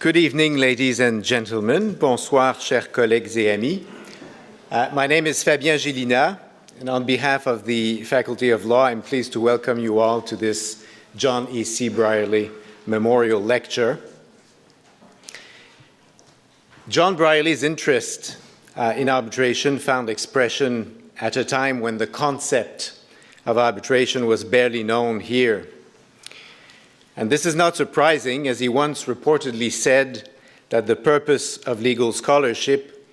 Good evening, ladies and gentlemen. Bonsoir, chers collègues et amis. My name is 𝗕𝗵𝗍 𝗙𝗎𝗓, and on behalf of the Faculty of Law, I'm pleased to welcome you all to this John E.C. Brierley Memorial Lecture. John Brierley's interest in arbitration found expression at a time when the concept of arbitration was barely known here. And this is not surprising, as he once reportedly said that the purpose of legal scholarship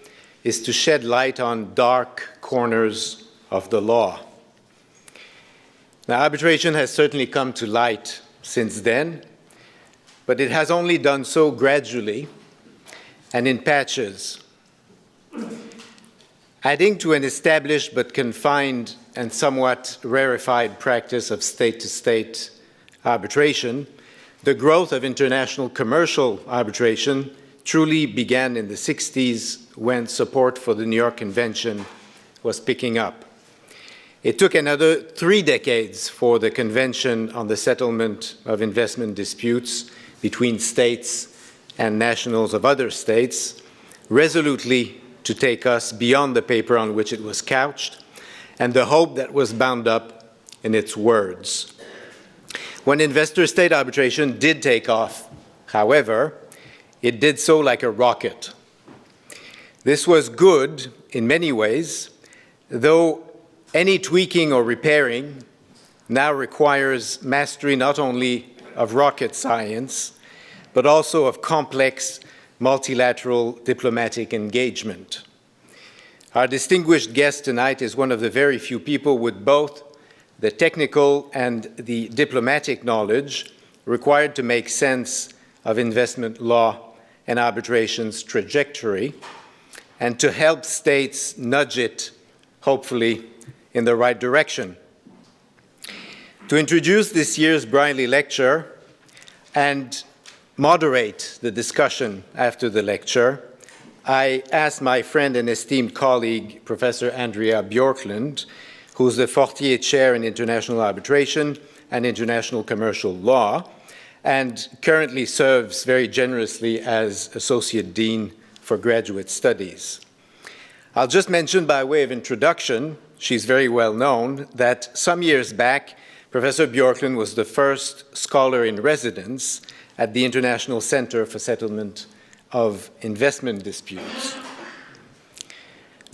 is to shed light on dark corners of the law. Now, arbitration has certainly come to light since then, but it has only done so gradually and in patches. Adding to an established but confined and somewhat rarefied practice of state-to-state arbitration, the growth of international commercial arbitration truly began in the 60s when support for the New York Convention was picking up. It took another 3 decades for the Convention on the Settlement of Investment Disputes between states and nationals of other states resolutely to take us beyond the paper on which it was couched and the hope that was bound up in its words. When investor-state arbitration did take off, however, it did so like a rocket. This was good in many ways, though any tweaking or repairing now requires mastery not only of rocket science, but also of complex multilateral diplomatic engagement. Our distinguished guest tonight is one of the very few people with both the technical and the diplomatic knowledge required to make sense of investment law and arbitration's trajectory, and to help states nudge it, hopefully, in the right direction. To introduce this year's Brierley Lecture and moderate the discussion after the lecture, I asked my friend and esteemed colleague, Professor Andrea Bjorklund, who's the 𝗕𝗏𝗄𝗎 Chair in International Arbitration and International Commercial Law, and currently serves very generously as Associate Dean for Graduate Studies. I'll just mention by way of introduction, she's very well known, that some years back, Professor Bjorklund was the first scholar in residence at the International Center for Settlement of Investment Disputes.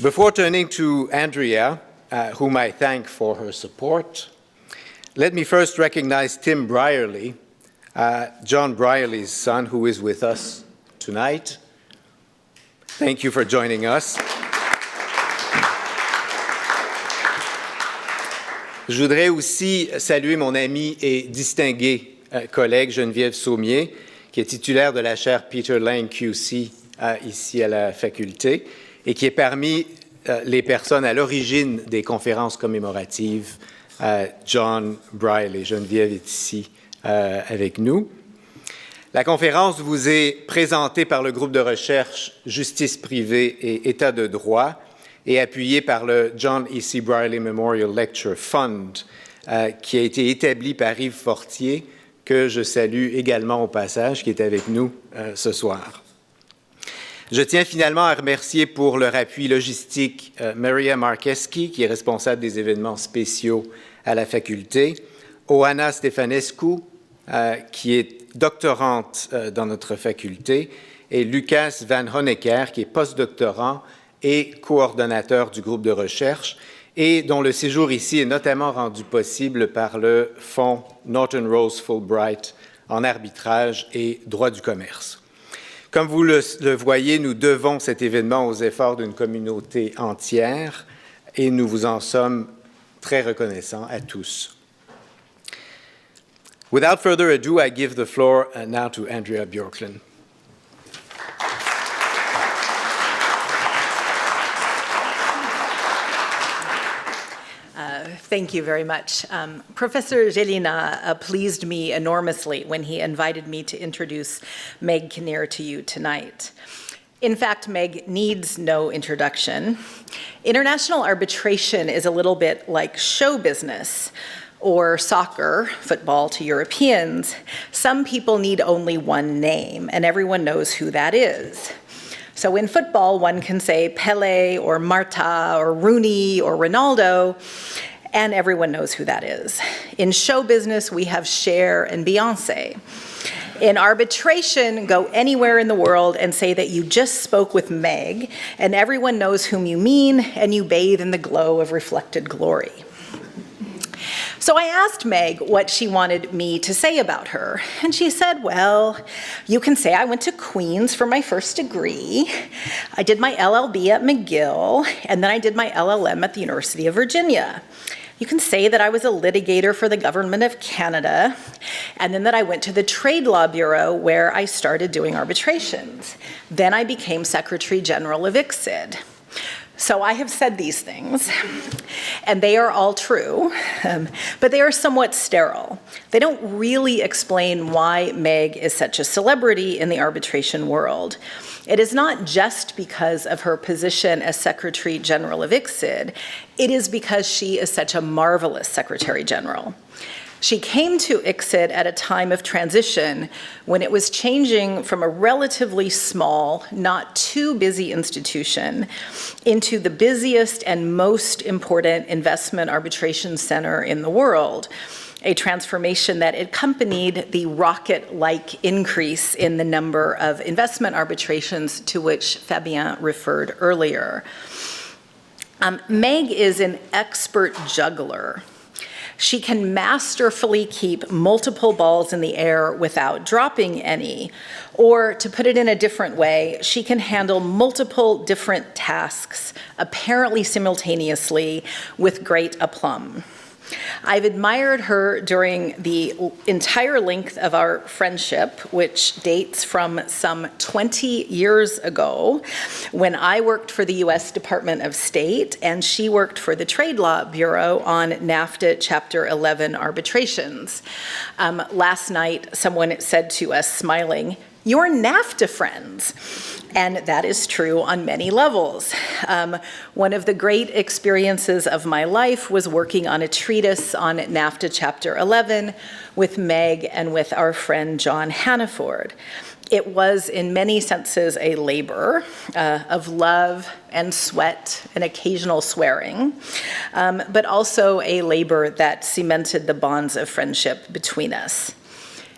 Before turning to Andrea, whom I thank for her support, let me first recognize Tim Brierley, John Brierley's son, who is with us tonight. Thank you for joining us. Je voudrais aussi saluer mon ami et distingué collègue �𝗏𝗏 𝗀𝗏, qui est titulaire de la chaire Peter Lang QC ici à la faculté et qui est parmi les personnes à l'origine des conférences commémoratives. John Brierley, Geneviève est ici avec nous. La conférence vous est présentée par le groupe de recherche Justice privée et État de droit et appuyée par le John E.C. Brierley Memorial Lecture Fund, qui a été établi par 𝗙𝗏𝗏, que je salue également au passage, qui est avec nous ce soir. Je tiens finalement à remercier pour leur appui logistique Maria Marcheski, qui est responsable des événements spéciaux à la faculté, 𝗙𝗏𝗏 Stefănescu, qui est doctorante dans notre faculté, et 𝗙𝗾𝙎𝗍 Van Honecker, qui est postdoctorant et coordonnateur du groupe de recherche, et dont le séjour ici est notamment rendu possible par le fonds Norton Rose Fulbright en arbitrage et droit du commerce. Comme vous le voyez, nous devons cet événement aux efforts d'une communauté entière et nous vous en sommes très reconnaissants à tous. Without further ado, I give the floor now to Andrea Bjorklund. Thank you very much. Professor 𝗙𝗏𝗓 pleased me enormously when he invited me to introduce Meg Kinnear to you tonight. In fact, Meg needs no introduction. International arbitration is a little bit like show business, or soccer, football to Europeans, some people need only one name, and everyone knows who that is. So in football, one can say Pele or Marta or Rooney or Ronaldo, and everyone knows who that is. In show business, we have Cher and Beyonce. In arbitration, go anywhere in the world and say that you just spoke with Meg, and everyone knows whom you mean, and you bathe in the glow of reflected glory. So I asked Meg what she wanted me to say about her, and she said, well, you can say I went to Queens for my first degree, I did my LLB at McGill, and then I did my LLM at the University of Virginia. You can say that I was a litigator for the government of Canada, and then that I went to the Trade Law Bureau where I started doing arbitrations. Then I became Secretary General of ICSID. So I have said these things, and they are all true, but they are somewhat sterile. They don't really explain why Meg is such a celebrity in the arbitration world. It is not just because of her position as Secretary General of ICSID, it is because she is such a marvelous Secretary General. She came to ICSID at a time of transition when it was changing from a relatively small, not too busy institution into the busiest and most important investment arbitration center in the world, a transformation that accompanied the rocket-like increase in the number of investment arbitrations to which Fabien referred earlier. Meg is an expert juggler. She can masterfully keep multiple balls in the air without dropping any. Or to put it in a different way, she can handle multiple different tasks, apparently simultaneously, with great aplomb. I've admired her during the entire length of our friendship, which dates from some 20 years ago, when I worked for the US Department of State and she worked for the Trade Law Bureau on NAFTA Chapter 11 arbitrations. Last night, someone said to us, smiling, "You're NAFTA friends." And that is true on many levels. One of the great experiences of my life was working on a treatise on NAFTA Chapter 11 with Meg and with our friend John Hannaford. It was in many senses a labor of love and sweat and occasional swearing, but also a labor that cemented the bonds of friendship between us.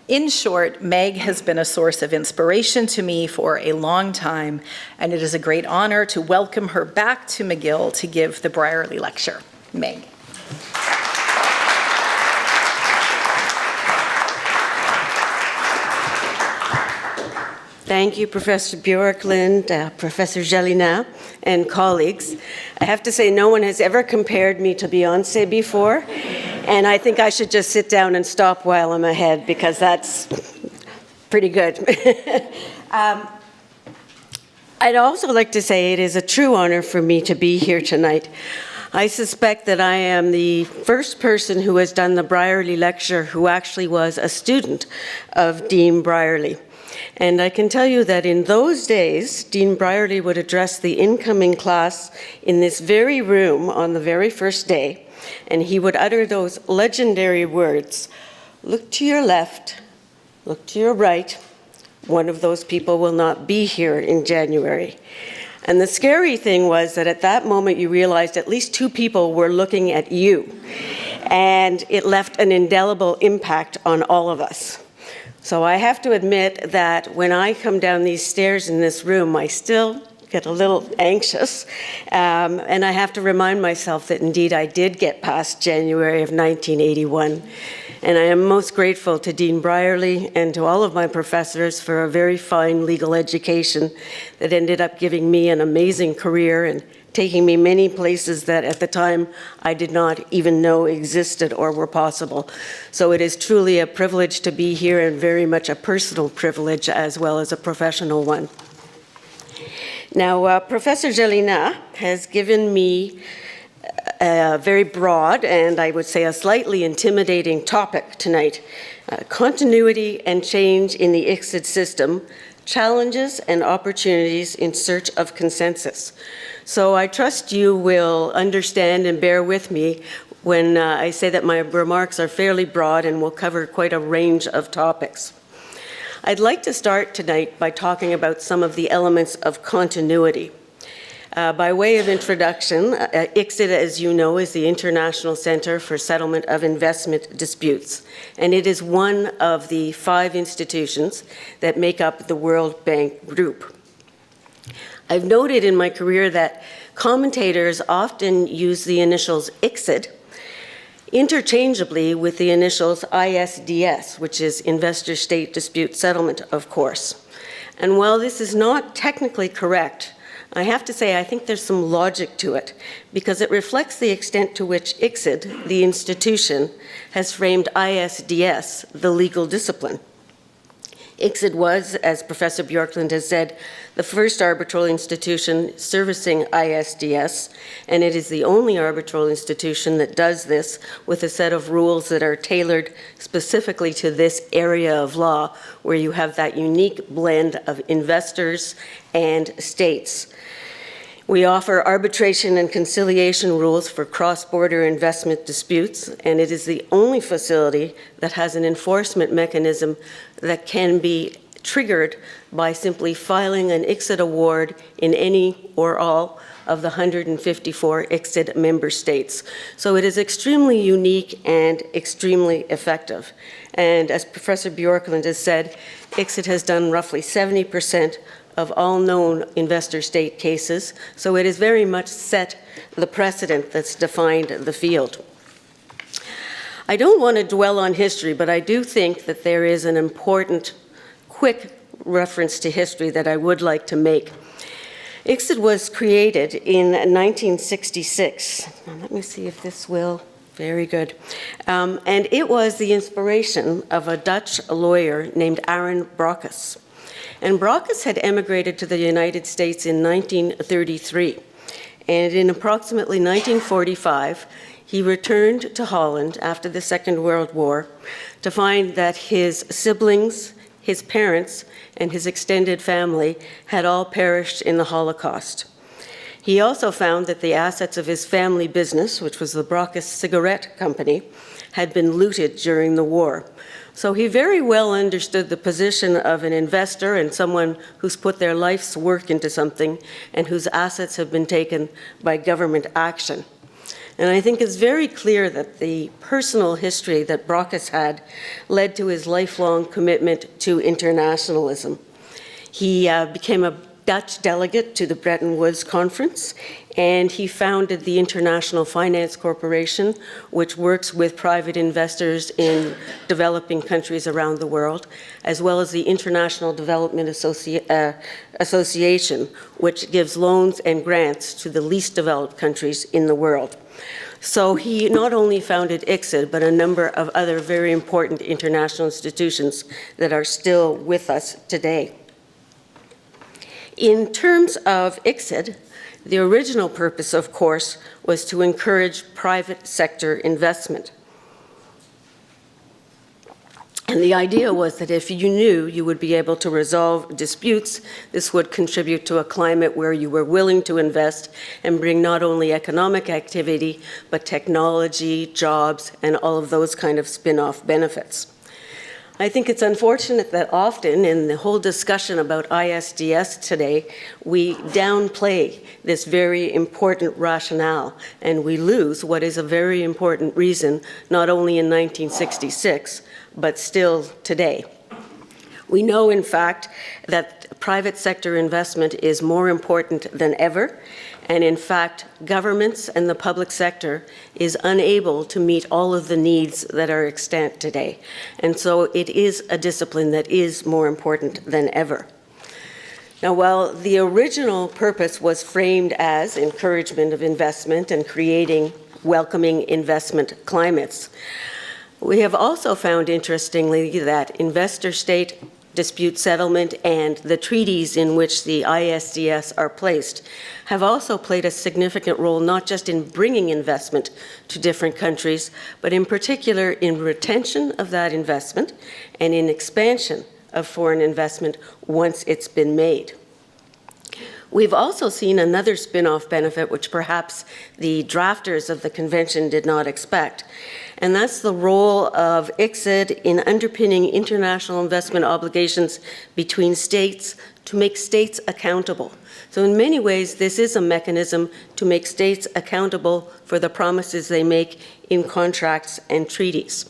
In short, Meg has been a source of inspiration to me for a long time, and it is a great honor to welcome her back to McGill to give the Brierley Lecture. Meg. Thank you, Professor Bjorklund, Professor Jalina, and colleagues. I have to say, no one has ever compared me to Beyonce before, and I think I should just sit down and stop while I'm ahead, because that's pretty good. I'd also like to say it is a true honor for me to be here tonight. I suspect that I am the first person who has done the Brierley Lecture who actually was a student of Dean Brierley. And I can tell you that in those days, Dean Brierley would address the incoming class in this very room on the very first day, and he would utter those legendary words, "Look to your left, look to your right, one of those people will not be here in January." And the scary thing was that at that moment you realized at least two people were looking at you, and it left an indelible impact on all of us. So I have to admit that when I come down these stairs in this room, I still get a little anxious, and I have to remind myself that indeed I did get past January of 1981. And I am most grateful to Dean Brierley and to all of my professors for a very fine legal education that ended up giving me an amazing career and taking me many places that at the time I did not even know existed or were possible. So it is truly a privilege to be here, and very much a personal privilege as well as a professional one. Now, Professor Jalina has given me a very broad and I would say a slightly intimidating topic tonight, continuity and change in the ICSID system, challenges and opportunities in search of consensus. So I trust you will understand and bear with me when I say that my remarks are fairly broad and will cover quite a range of topics. I'd like to start tonight by talking about some of the elements of continuity. By way of introduction, ICSID, as you know, is the International Center for Settlement of Investment Disputes, and it is one of the 5 institutions that make up the World Bank Group. I've noted in my career that commentators often use the initials ICSID interchangeably with the initials ISDS, which is Investor-State Dispute Settlement, of course. And while this is not technically correct, I have to say I think there's some logic to it, because it reflects the extent to which ICSID, the institution, has framed ISDS, the legal discipline. ICSID was, as Professor Bjorklund has said, the first arbitral institution servicing ISDS, and it is the only arbitral institution that does this with a set of rules that are tailored specifically to this area of law, where you have that unique blend of investors and states. We offer arbitration and conciliation rules for cross-border investment disputes, and it is the only facility that has an enforcement mechanism that can be triggered by simply filing an ICSID award in any or all of the 154 ICSID member states. So it is extremely unique and extremely effective. And as Professor Bjorklund has said, ICSID has done roughly 70% of all known investor-state cases, so it has very much set the precedent that's defined the field. I don't want to dwell on history, but I do think that there is an important, quick reference to history that I would like to make. ICSID was created in 1966. Let me see if this will. Very good. And it was the inspiration of a Dutch lawyer named Aaron Brockes. And Brockes had emigrated to the United States in 1933. And in approximately 1945, he returned to Holland after the Second World War to find that his siblings, his parents, and his extended family had all perished in the Holocaust. He also found that the assets of his family business, which was the Brockes Cigarette Company, had been looted during the war. So he very well understood the position of an investor and someone who's put their life's work into something and whose assets have been taken by government action. And I think it's very clear that the personal history that Brockes had led to his lifelong commitment to internationalism. He became a Dutch delegate to the Bretton Woods Conference, and he founded the International Finance Corporation, which works with private investors in developing countries around the world, as well as the International Development Association, which gives loans and grants to the least developed countries in the world. So he not only founded ICSID, but a number of other very important international institutions that are still with us today. In terms of ICSID, the original purpose, of course, was to encourage private sector investment. And the idea was that if you knew you would be able to resolve disputes, this would contribute to a climate where you were willing to invest and bring not only economic activity, but technology, jobs, and all of those kind of spin-off benefits. I think it's unfortunate that often in the whole discussion about ISDS today, we downplay this very important rationale, and we lose what is a very important reason, not only in 1966, but still today. We know, in fact, that private sector investment is more important than ever, and in fact, governments and the public sector is unable to meet all of the needs that are extant today. And so it is a discipline that is more important than ever. Now, while the original purpose was framed as encouragement of investment and creating welcoming investment climates, we have also found, interestingly, that investor-state dispute settlement and the treaties in which the ISDS are placed have also played a significant role, not just in bringing investment to different countries, but in particular in retention of that investment and in expansion of foreign investment once it's been made. We've also seen another spin-off benefit, which perhaps the drafters of the convention did not expect, and that's the role of ICSID in underpinning international investment obligations between states to make states accountable. So in many ways, this is a mechanism to make states accountable for the promises they make in contracts and treaties.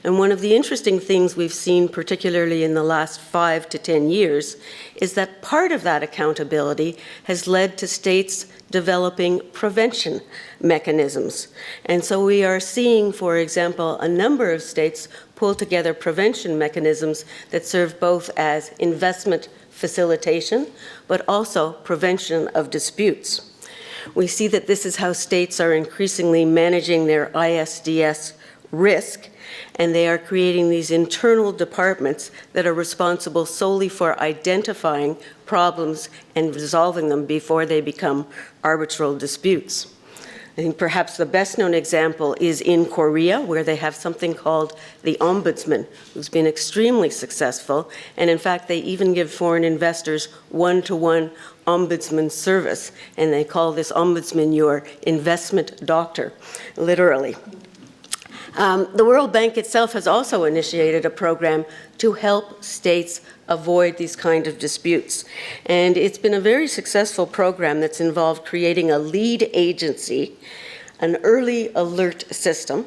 And one of the interesting things we've seen, particularly in the last 5 to 10 years, is that part of that accountability has led to states developing prevention mechanisms. And so we are seeing, for example, a number of states pull together prevention mechanisms that serve both as investment facilitation, but also prevention of disputes. We see that this is how states are increasingly managing their ISDS risk, and they are creating these internal departments that are responsible solely for identifying problems and resolving them before they become arbitral disputes. I think perhaps the best known example is in Korea, where they have something called the Ombudsman, who's been extremely successful, and in fact they even give foreign investors one-to-one ombudsman service, and they call this ombudsman your investment doctor, literally. The World Bank itself has also initiated a program to help states avoid these kind of disputes. And it's been a very successful program that's involved creating a lead agency, an early alert system,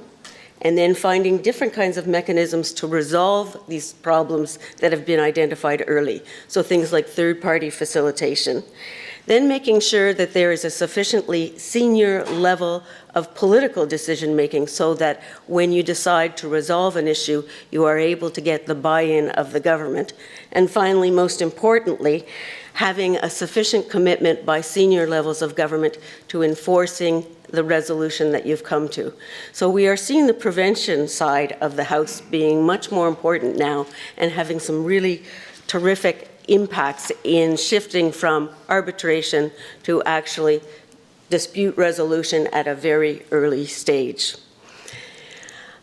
and then finding different kinds of mechanisms to resolve these problems that have been identified early. So things like third-party facilitation. Then making sure that there is a sufficiently senior level of political decision-making so that when you decide to resolve an issue, you are able to get the buy-in of the government. And finally, most importantly, having a sufficient commitment by senior levels of government to enforcing the resolution that you've come to. So we are seeing the prevention side of the House being much more important now and having some really terrific impacts in shifting from arbitration to actually dispute resolution at a very early stage.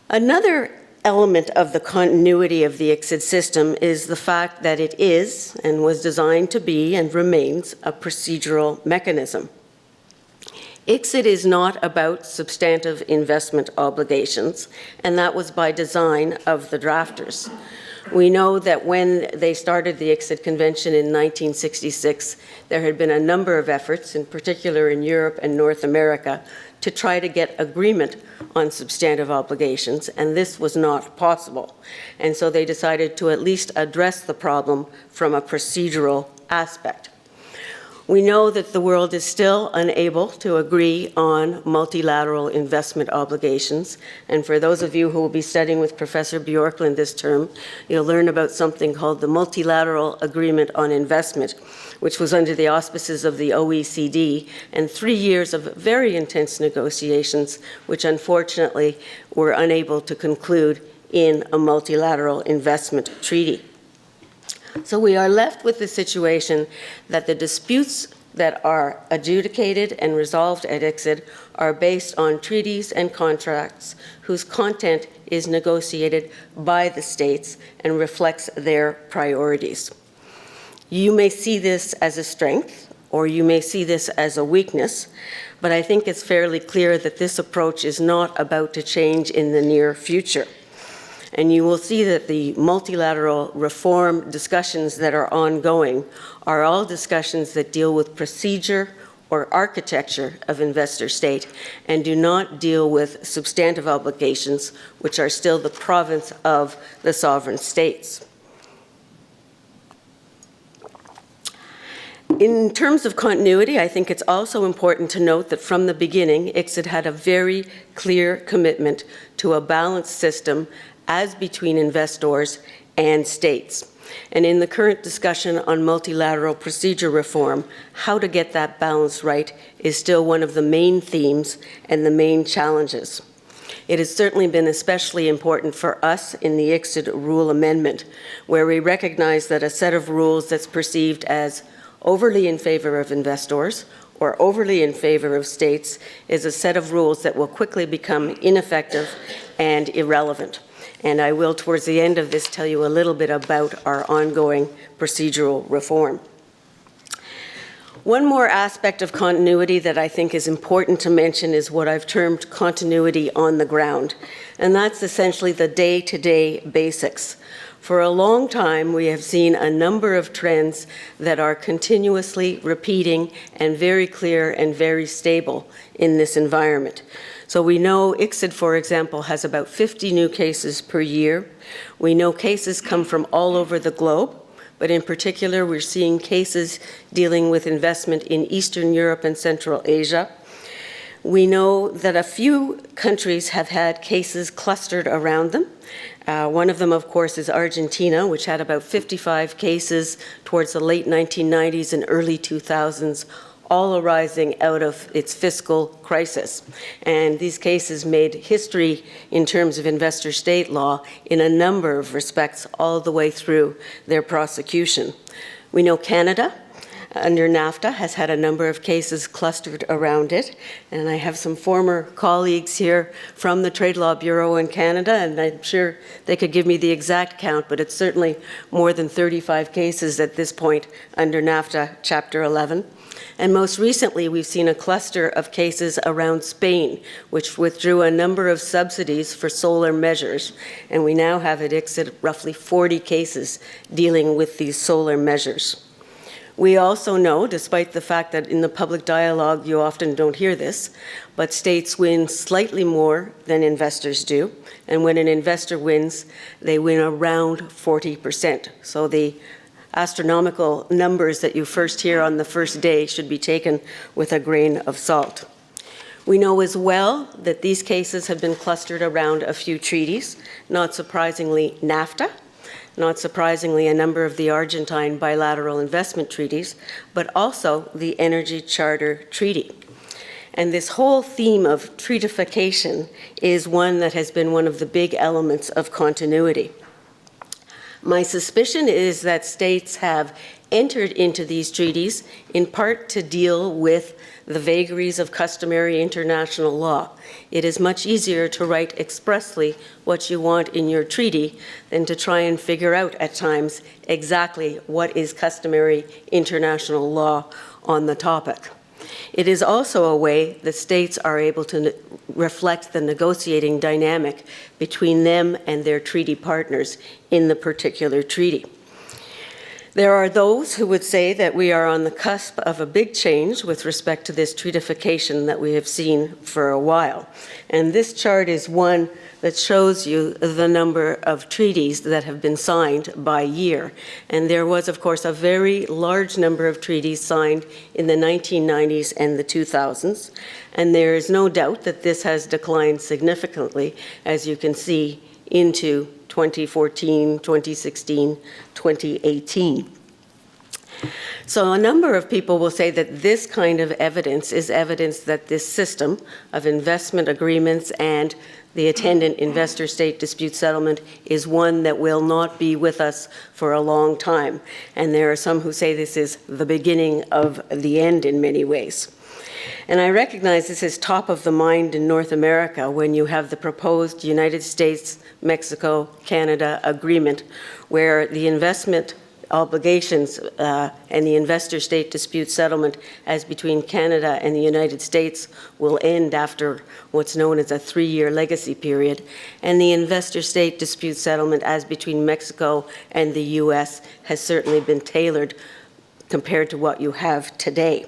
Another element of the continuity of the ICSID system is the fact that it is and was designed to be and remains a procedural mechanism. ICSID is not about substantive investment obligations, and that was by design of the drafters. We know that when they started the ICSID Convention in 1966, there had been a number of efforts, in particular in Europe and North America, to try to get agreement on substantive obligations, and this was not possible. And so they decided to at least address the problem from a procedural aspect. We know that the world is still unable to agree on multilateral investment obligations. And for those of you who will be studying with Professor Bjorklund this term, you'll learn about something called the Multilateral Agreement on Investment, which was under the auspices of the OECD, and 3 years of very intense negotiations, which unfortunately were unable to conclude in a multilateral investment treaty. So we are left with the situation that the disputes that are adjudicated and resolved at ICSID are based on treaties and contracts whose content is negotiated by the states and reflects their priorities. You may see this as a strength, or you may see this as a weakness, but I think it's fairly clear that this approach is not about to change in the near future. And you will see that the multilateral reform discussions that are ongoing are all discussions that deal with procedure or architecture of investor state and do not deal with substantive obligations, which are still the province of the sovereign states. In terms of continuity, I think it's also important to note that from the beginning, ICSID had a very clear commitment to a balanced system as between investors and states. And in the current discussion on multilateral procedure reform, how to get that balance right is still one of the main themes and the main challenges. It has certainly been especially important for us in the ICSID rule amendment, where we recognize that a set of rules that's perceived as overly in favor of investors or overly in favor of states is a set of rules that will quickly become ineffective and irrelevant. And I will, towards the end of this, tell you a little bit about our ongoing procedural reform. One more aspect of continuity that I think is important to mention is what I've termed continuity on the ground, and that's essentially the day-to-day basics. For a long time, we have seen a number of trends that are continuously repeating and very clear and very stable in this environment. So we know ICSID, for example, has about 50 new cases per year. We know cases come from all over the globe, but in particular, we're seeing cases dealing with investment in Eastern Europe and Central Asia. We know that a few countries have had cases clustered around them. One of them, of course, is Argentina, which had about 55 cases towards the late 1990s and early 2000s, all arising out of its fiscal crisis. And these cases made history in terms of investor state law in a number of respects all the way through their prosecution. We know Canada, under NAFTA, has had a number of cases clustered around it. And I have some former colleagues here from the Trade Law Bureau in Canada, and I'm sure they could give me the exact count, but it's certainly more than 35 cases at this point under NAFTA Chapter 11. And most recently, we've seen a cluster of cases around Spain, which withdrew a number of subsidies for solar measures. And we now have at ICSID roughly 40 cases dealing with these solar measures. We also know, despite the fact that in the public dialogue you often don't hear this, but states win slightly more than investors do. And when an investor wins, they win around 40%. So the astronomical numbers that you first hear on the first day should be taken with a grain of salt. We know as well that these cases have been clustered around a few treaties, not surprisingly NAFTA, not surprisingly a number of the Argentine bilateral investment treaties, but also the Energy Charter Treaty. And this whole theme of treatification is one that has been one of the big elements of continuity. My suspicion is that states have entered into these treaties in part to deal with the vagaries of customary international law. It is much easier to write expressly what you want in your treaty than to try and figure out at times exactly what is customary international law on the topic. It is also a way that states are able to reflect the negotiating dynamic between them and their treaty partners in the particular treaty. There are those who would say that we are on the cusp of a big change with respect to this treatification that we have seen for a while. And this chart is one that shows you the number of treaties that have been signed by year. And there was, of course, a very large number of treaties signed in the 1990s and the 2000s. And there is no doubt that this has declined significantly, as you can see, into 2014, 2016, 2018. So a number of people will say that this kind of evidence is evidence that this system of investment agreements and the attendant investor-state dispute settlement is one that will not be with us for a long time. And there are some who say this is the beginning of the end in many ways. And I recognize this is top of the mind in North America when you have the proposed United States, Mexico, Canada agreement, where the investment obligations and the investor-state dispute settlement as between Canada and the United States will end after what's known as a 3-year legacy period, and the investor-state dispute settlement as between Mexico and the US has certainly been tailored compared to what you have today.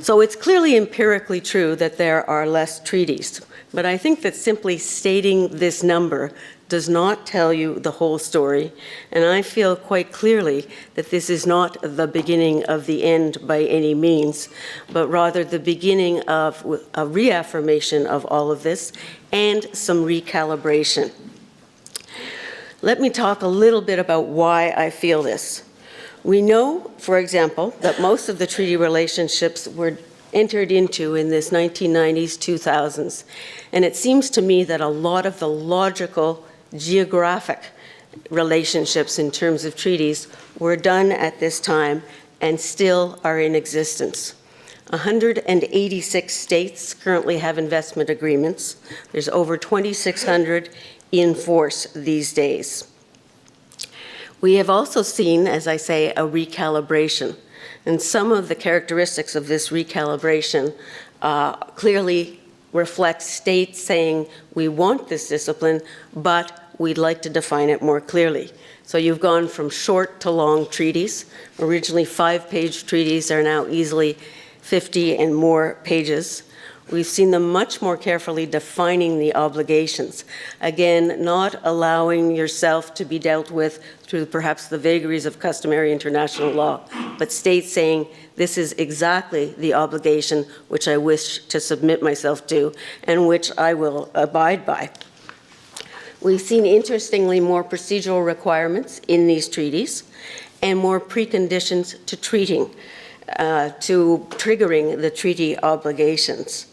So it's clearly empirically true that there are less treaties, but I think that simply stating this number does not tell you the whole story, and I feel quite clearly that this is not the beginning of the end by any means, but rather the beginning of a reaffirmation of all of this and some recalibration. Let me talk a little bit about why I feel this. We know, for example, that most of the treaty relationships were entered into in this 1990s, 2000s, and it seems to me that a lot of the logical geographic relationships in terms of treaties were done at this time and still are in existence. 186 states currently have investment agreements. There's over 2,600 in force these days. We have also seen, as I say, a recalibration. And some of the characteristics of this recalibration clearly reflect states saying, we want this discipline, but we'd like to define it more clearly. So you've gone from short to long treaties. Originally 5-page treaties are now easily 50 and more pages. We've seen them much more carefully defining the obligations. Again, not allowing yourself to be dealt with through perhaps the vagaries of customary international law, but states saying, this is exactly the obligation which I wish to submit myself to and which I will abide by. We've seen, interestingly, more procedural requirements in these treaties and more preconditions to triggering the treaty obligations.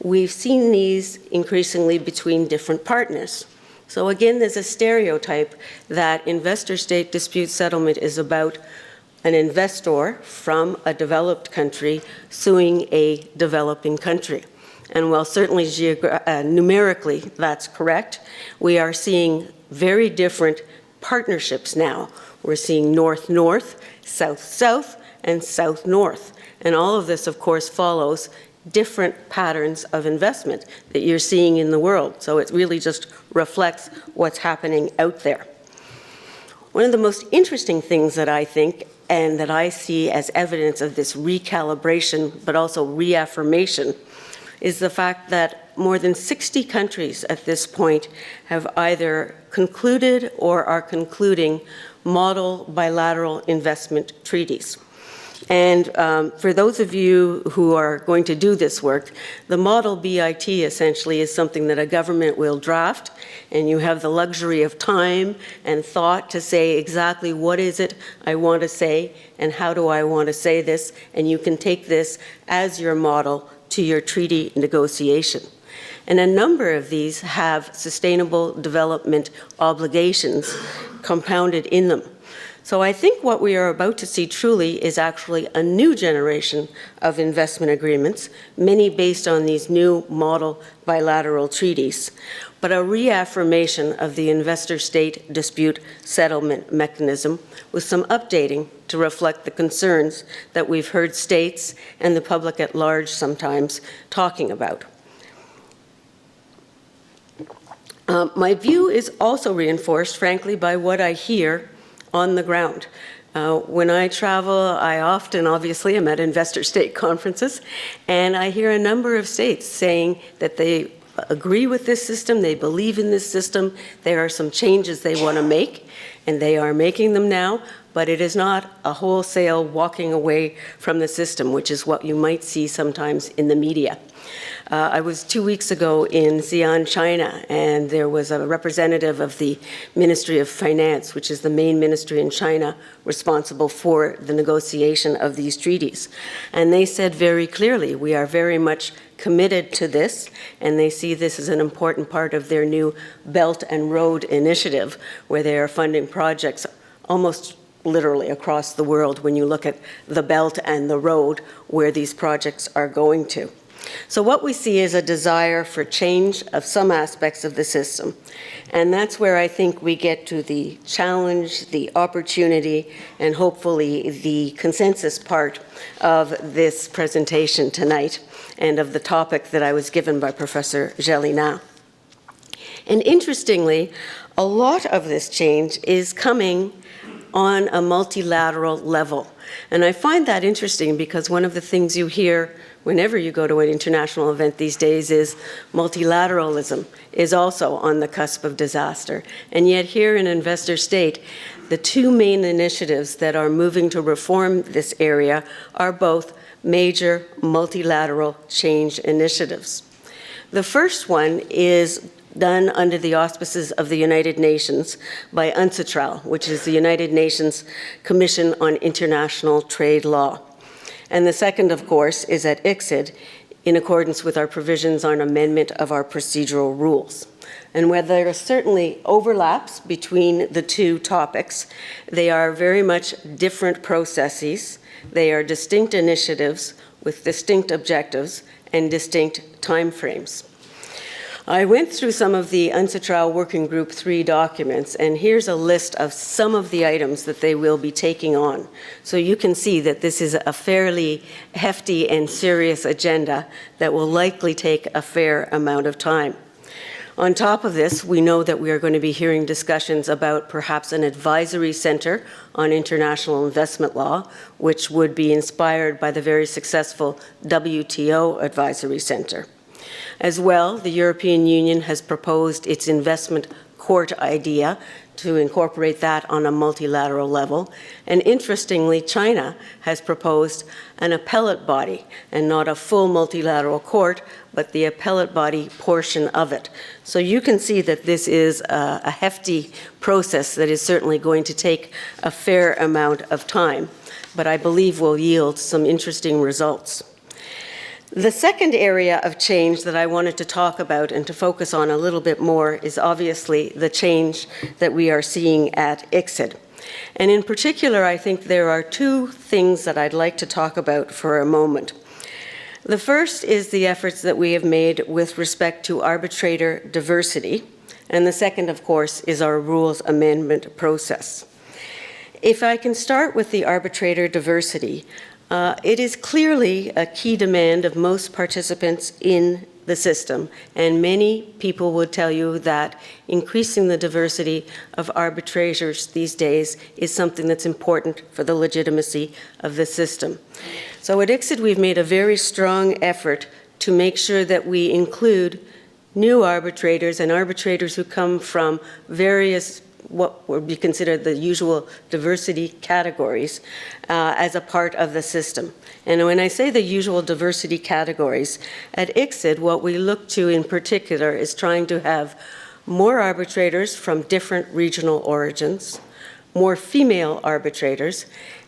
We've seen these increasingly between different partners. So again, there's a stereotype that investor-state dispute settlement is about an investor from a developed country suing a developing country. And while certainly numerically that's correct, we are seeing very different partnerships now. We're seeing north-north, south-south, and south-north. And all of this, of course, follows different patterns of investment that you're seeing in the world. So it really just reflects what's happening out there. One of the most interesting things that I think and that I see as evidence of this recalibration, but also reaffirmation, is the fact that more than 60 countries at this point have either concluded or are concluding model bilateral investment treaties. And for those of you who are going to do this work, the model BIT essentially is something that a government will draft, and you have the luxury of time and thought to say exactly what is it I want to say and how do I want to say this, and you can take this as your model to your treaty negotiation. And a number of these have sustainable development obligations compounded in them. So I think what we are about to see truly is actually a new generation of investment agreements, many based on these new model bilateral treaties, but a reaffirmation of the investor-state dispute settlement mechanism with some updating to reflect the concerns that we've heard states and the public at large sometimes talking about. My view is also reinforced, frankly, by what I hear on the ground. When I travel, I often, obviously, am at investor-state conferences, and I hear a number of states saying that they agree with this system, they believe in this system, there are some changes they want to make, and they are making them now, but it is not a wholesale walking away from the system, which is what you might see sometimes in the media. I was 2 weeks ago in Xi'an, China, and there was a representative of the Ministry of Finance, which is the main ministry in China responsible for the negotiation of these treaties. And they said very clearly, we are very much committed to this, and they see this as an important part of their new Belt and Road initiative, where they are funding projects almost literally across the world when you look at the belt and the road where these projects are going to. So what we see is a desire for change of some aspects of the system. And that's where I think we get to the challenge, the opportunity, and hopefully the consensus part of this presentation tonight and of the topic that I was given by Professor 𝗙𝗍𝗍. And interestingly, a lot of this change is coming on a multilateral level. And I find that interesting because one of the things you hear whenever you go to an international event these days is multilateralism is also on the cusp of disaster. And yet here in Investor State, the two main initiatives that are moving to reform this area are both major multilateral change initiatives. The first one is done under the auspices of the United Nations by UNCITRAL, which is the United Nations Commission on International Trade Law. And the second, of course, is at ICSID, in accordance with our provisions on amendment of our procedural rules. And where there are certainly overlaps between the two topics, they are very much different processes. They are distinct initiatives with distinct objectives and distinct timeframes. I went through some of the UNCITRAL Working Group 3 documents, and here's a list of some of the items that they will be taking on. So you can see that this is a fairly hefty and serious agenda that will likely take a fair amount of time. On top of this, we know that we are going to be hearing discussions about perhaps an advisory center on international investment law, which would be inspired by the very successful WTO Advisory Center. As well, the European Union has proposed its investment court idea to incorporate that on a multilateral level. And interestingly, China has proposed an appellate body, and not a full multilateral court, but the appellate body portion of it. So you can see that this is a hefty process that is certainly going to take a fair amount of time, but I believe will yield some interesting results. The second area of change that I wanted to talk about and to focus on a little bit more is obviously the change that we are seeing at ICSID. And in particular, I think there are two things that I'd like to talk about for a moment. The first is the efforts that we have made with respect to arbitrator diversity, and the second, of course, is our rules amendment process. If I can start with the arbitrator diversity, it is clearly a key demand of most participants in the system, and many people would tell you that increasing the diversity of arbitrators these days is something that's important for the legitimacy of the system. So at ICSID, we've made a very strong effort to make sure that we include new arbitrators and arbitrators who come from various what would be considered the usual diversity categories as a part of the system. And when I say the usual diversity categories, at ICSID, what we look to in particular is trying to have more arbitrators from different regional origins, more female arbitrators,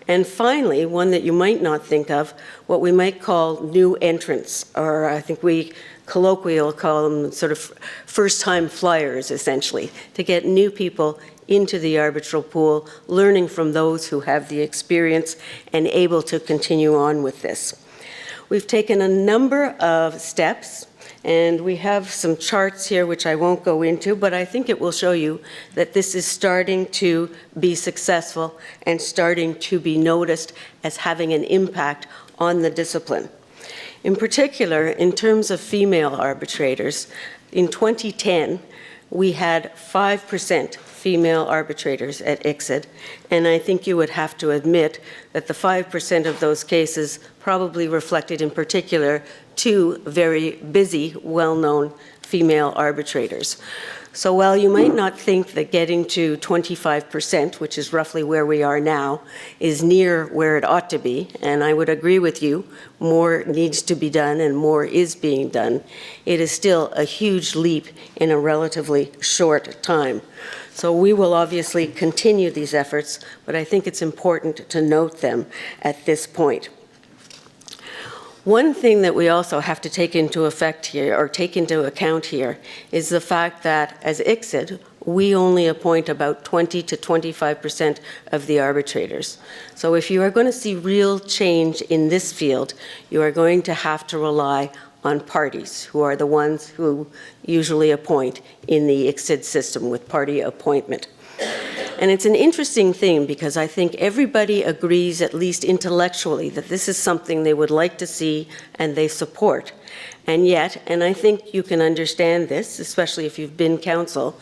and finally, one that you might not think of, what we might call new entrants, or I think we colloquially call them sort of first-time flyers, essentially, to get new people into the arbitral pool, learning from those who have the experience and able to continue on with this. We've taken a number of steps, and we have some charts here which I won't go into, but I think it will show you that this is starting to be successful and starting to be noticed as having an impact on the discipline. In particular, in terms of female arbitrators, in 2010, we had 5% female arbitrators at ICSID, and I think you would have to admit that the 5% of those cases probably reflected in particular two very busy, well-known female arbitrators. So while you might not think that getting to 25%, which is roughly where we are now, is near where it ought to be, and I would agree with you, more needs to be done and more is being done, it is still a huge leap in a relatively short time. So we will obviously continue these efforts, but I think it's important to note them at this point. One thing that we also have to take into effect here, or take into account here, is the fact that as ICSID, we only appoint about 20 to 25% of the arbitrators. So if you are going to see real change in this field, you are going to have to rely on parties, who are the ones who usually appoint in the ICSID system with party appointment. And it's an interesting thing because I think everybody agrees, at least intellectually, that this is something they would like to see and they support. And yet, and I think you can understand this, especially if you've been counsel,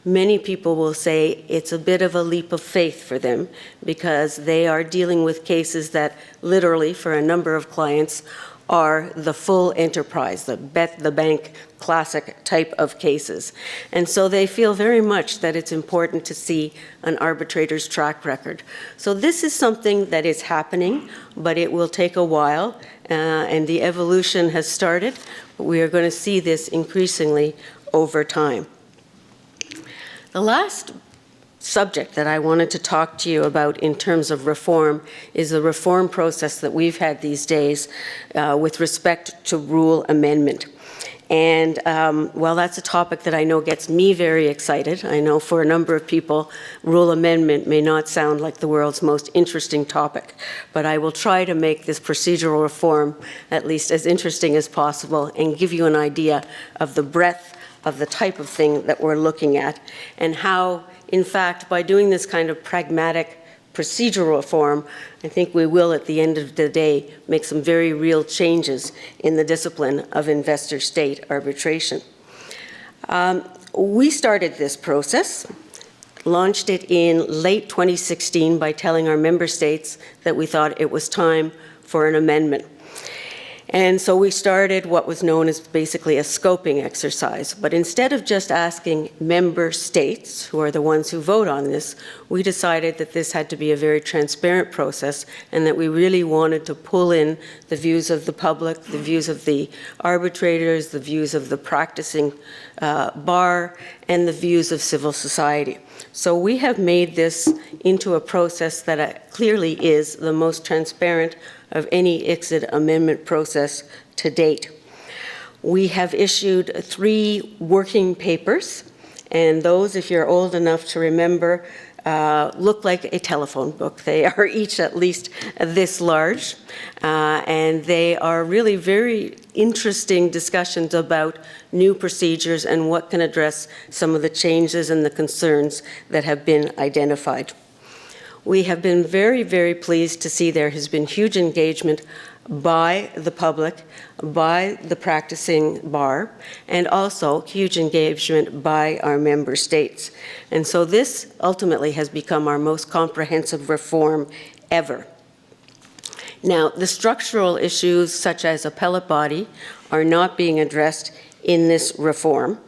many people will say it's a bit of a leap of faith for them because they are dealing with cases that literally, for a number of clients, are the full enterprise, the bet the bank classic type of cases. And so they feel very much that it's important to see an arbitrator's track record. So this is something that is happening, but it will take a while, and the evolution has started. But we are going to see this increasingly over time. The last subject that I wanted to talk to you about in terms of reform is the reform process that we've had these days with respect to rule amendment. And well, that's a topic that I know gets me very excited. I know for a number of people, rule amendment may not sound like the world's most interesting topic, but I will try to make this procedural reform at least as interesting as possible and give you an idea of the breadth of the type of thing that we're looking at, and how, in fact, by doing this kind of pragmatic procedural reform, I think we will, at the end of the day, make some very real changes in the discipline of investor-state arbitration. We started this process, launched it in late 2016 by telling our member states that we thought it was time for an amendment. And so we started what was known as basically a scoping exercise. But instead of just asking member states, who are the ones who vote on this, we decided that this had to be a very transparent process and that we really wanted to pull in the views of the public, the views of the arbitrators, the views of the practicing bar, and the views of civil society. So we have made this into a process that clearly is the most transparent of any ICSID amendment process to date. We have issued 3 working papers, and those, if you're old enough to remember, look like a telephone book. They are each at least this large, and they are really very interesting discussions about new procedures and what can address some of the changes and the concerns that have been identified. We have been very, very pleased to see there has been huge engagement by the public, by the practicing bar, and also huge engagement by our member states. And so this ultimately has become our most comprehensive reform ever. Now, the structural issues such as appellate body are not being addressed in this reform,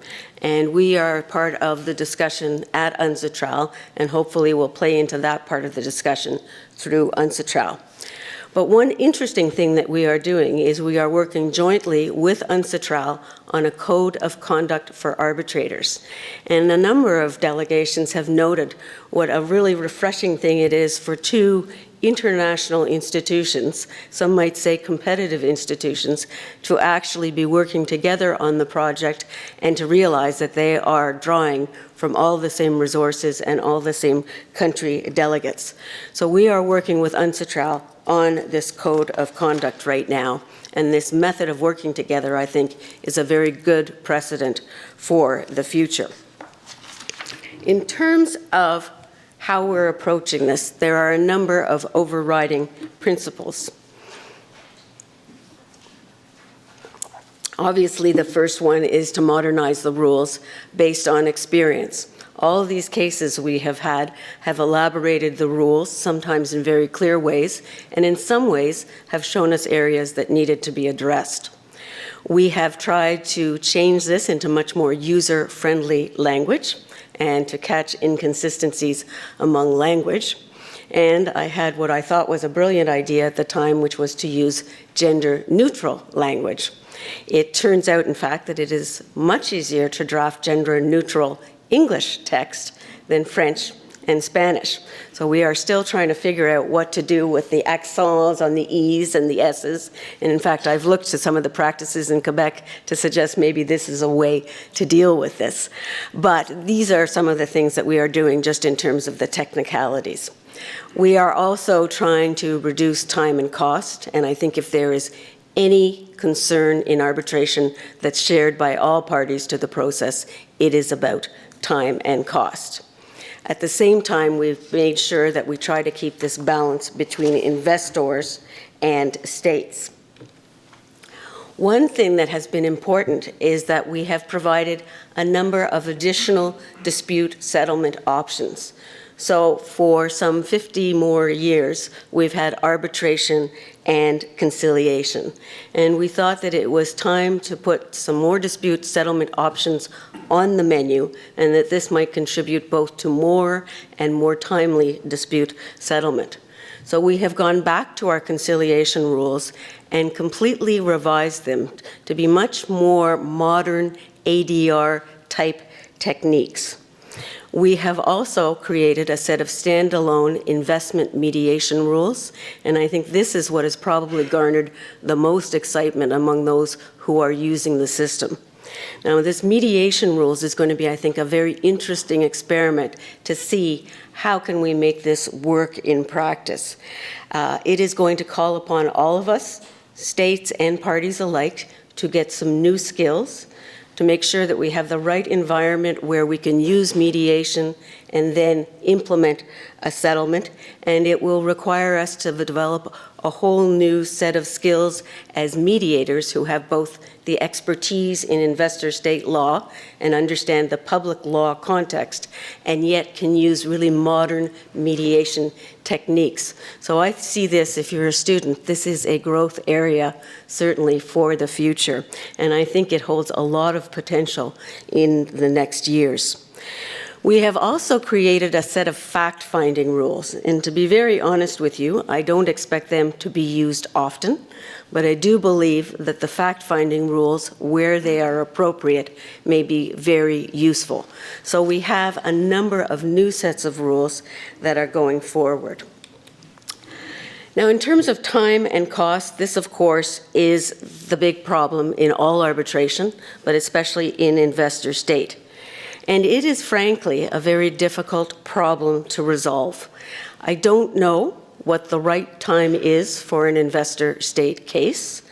and we are part of the discussion at 𝗙𝗏𝗏𝗏, and hopefully will play into that part of the discussion through 𝗙𝗏𝗏𝗏. But one interesting thing that we are doing is we are working jointly with 𝗙𝗏𝗏𝗏 on a code of conduct for arbitrators. And a number of delegations have noted what a really refreshing thing it is for 2 international institutions, some might say competitive institutions, to actually be working together on the project and to realize that they are drawing from all the same resources and all the same country delegates. So we are working with 𝗙𝗏𝗏𝗏 on this code of conduct right now, and this method of working together, I think, is a very good precedent for the future. In terms of how we're approaching this, there are a number of overriding principles. Obviously, the first one is to modernize the rules based on experience. All of these cases we have had have elaborated the rules, sometimes in very clear ways, and in some ways have shown us areas that needed to be addressed. We have tried to change this into much more user-friendly language and to catch inconsistencies among language. And I had what I thought was a brilliant idea at the time, which was to use gender-neutral language. It turns out, in fact, that it is much easier to draft gender-neutral English text than French and Spanish. So we are still trying to figure out what to do with the accents on the E's and the S's. And in fact, I've looked to some of the practices in Quebec to suggest maybe this is a way to deal with this. But these are some of the things that we are doing just in terms of the technicalities. We are also trying to reduce time and cost, and I think if there is any concern in arbitration that's shared by all parties to the process, it is about time and cost. At the same time, we've made sure that we try to keep this balance between investors and states. One thing that has been important is that we have provided a number of additional dispute settlement options. So for some 50 more years, we've had arbitration and conciliation. And we thought that it was time to put some more dispute settlement options on the menu, and that this might contribute both to more and more timely dispute settlement. So we have gone back to our conciliation rules and completely revised them to be much more modern ADR type techniques. We have also created a set of standalone investment mediation rules, and I think this is what has probably garnered the most excitement among those who are using the system. Now, this mediation rules is going to be, I think, a very interesting experiment to see how can we make this work in practice. It is going to call upon all of us, states and parties alike, to get some new skills, to make sure that we have the right environment where we can use mediation and then implement a settlement. And it will require us to develop a whole new set of skills as mediators who have both the expertise in investor-state law and understand the public law context, and yet can use really modern mediation techniques. So I see this, if you're a student, this is a growth area certainly for the future. And I think it holds a lot of potential in the next years. We have also created a set of fact-finding rules, and to be very honest with you, I don't expect them to be used often, but I do believe that the fact-finding rules, where they are appropriate, may be very useful. So we have a number of new sets of rules that are going forward. Now, in terms of time and cost, this, of course, is the big problem in all arbitration, but especially in investor-state. And it is, frankly, a very difficult problem to resolve. I don't know what the right time is for an investor-state case,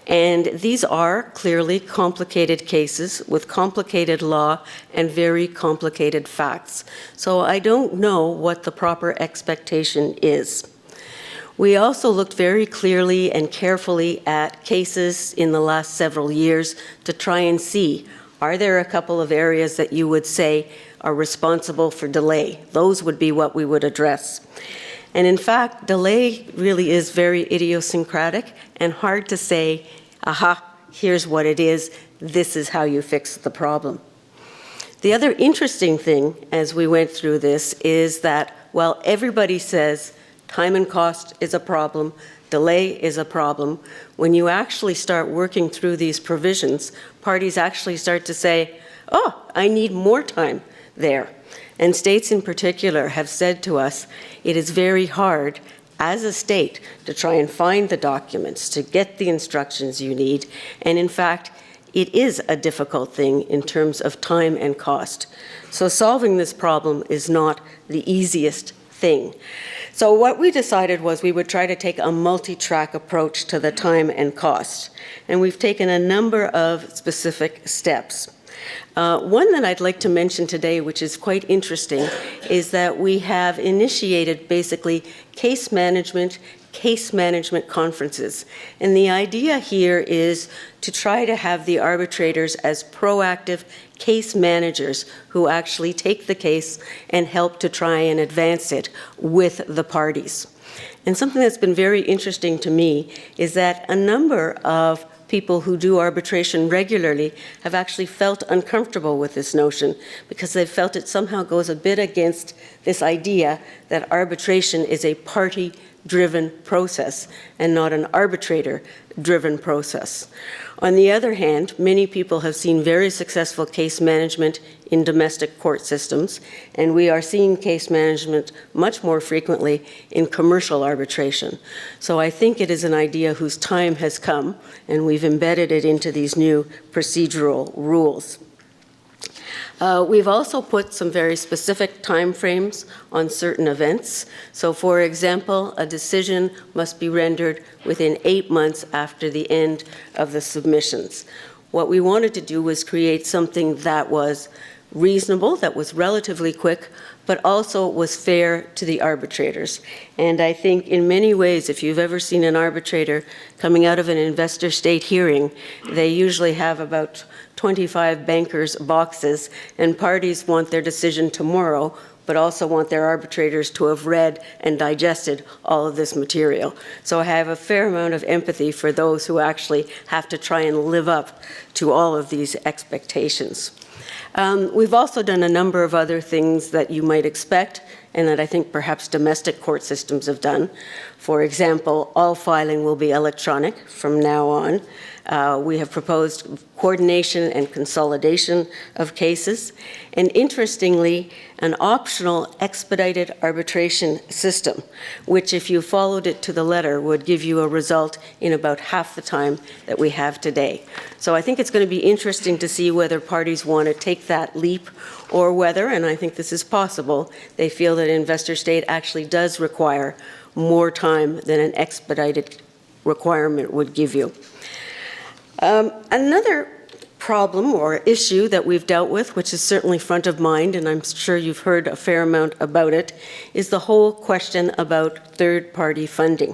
and these are clearly complicated cases with complicated law and very complicated facts. So I don't know what the proper expectation is. We also looked very clearly and carefully at cases in the last several years to try and see, are there a couple of areas that you would say are responsible for delay? Those would be what we would address. And in fact, delay really is very idiosyncratic and hard to say, aha, here's what it is, this is how you fix the problem. The other interesting thing as we went through this is that while everybody says time and cost is a problem, delay is a problem, when you actually start working through these provisions, parties actually start to say, oh, I need more time there. And states in particular have said to us, it is very hard as a state to try and find the documents, to get the instructions you need. And in fact, it is a difficult thing in terms of time and cost. So solving this problem is not the easiest thing. So what we decided was we would try to take a multi-track approach to the time and cost. And we've taken a number of specific steps. One that I'd like to mention today, which is quite interesting, is that we have initiated basically case management conferences. And the idea here is to try to have the arbitrators as proactive case managers who actually take the case and help to try and advance it with the parties. And something that's been very interesting to me is that a number of people who do arbitration regularly have actually felt uncomfortable with this notion because they've felt it somehow goes a bit against this idea that arbitration is a party-driven process and not an arbitrator-driven process. On the other hand, many people have seen very successful case management in domestic court systems, and we are seeing case management much more frequently in commercial arbitration. So I think it is an idea whose time has come, and we've embedded it into these new procedural rules. We've also put some very specific timeframes on certain events. So for example, a decision must be rendered within 8 months after the end of the submissions. What we wanted to do was create something that was reasonable, that was relatively quick, but also was fair to the arbitrators. And I think in many ways, if you've ever seen an arbitrator coming out of an investor state hearing, they usually have about 25 bankers' boxes, and parties want their decision tomorrow, but also want their arbitrators to have read and digested all of this material. So I have a fair amount of empathy for those who actually have to try and live up to all of these expectations. We've also done a number of other things that you might expect and that I think perhaps domestic court systems have done. For example, all filing will be electronic from now on. We have proposed coordination and consolidation of cases, and interestingly, an optional expedited arbitration system, which if you followed it to the letter would give you a result in about half the time that we have today. So I think it's going to be interesting to see whether parties want to take that leap or whether, and I think this is possible, they feel that investor state actually does require more time than an expedited requirement would give you. Another problem or issue that we've dealt with, which is certainly front of mind, and I'm sure you've heard a fair amount about it, is the whole question about third-party funding.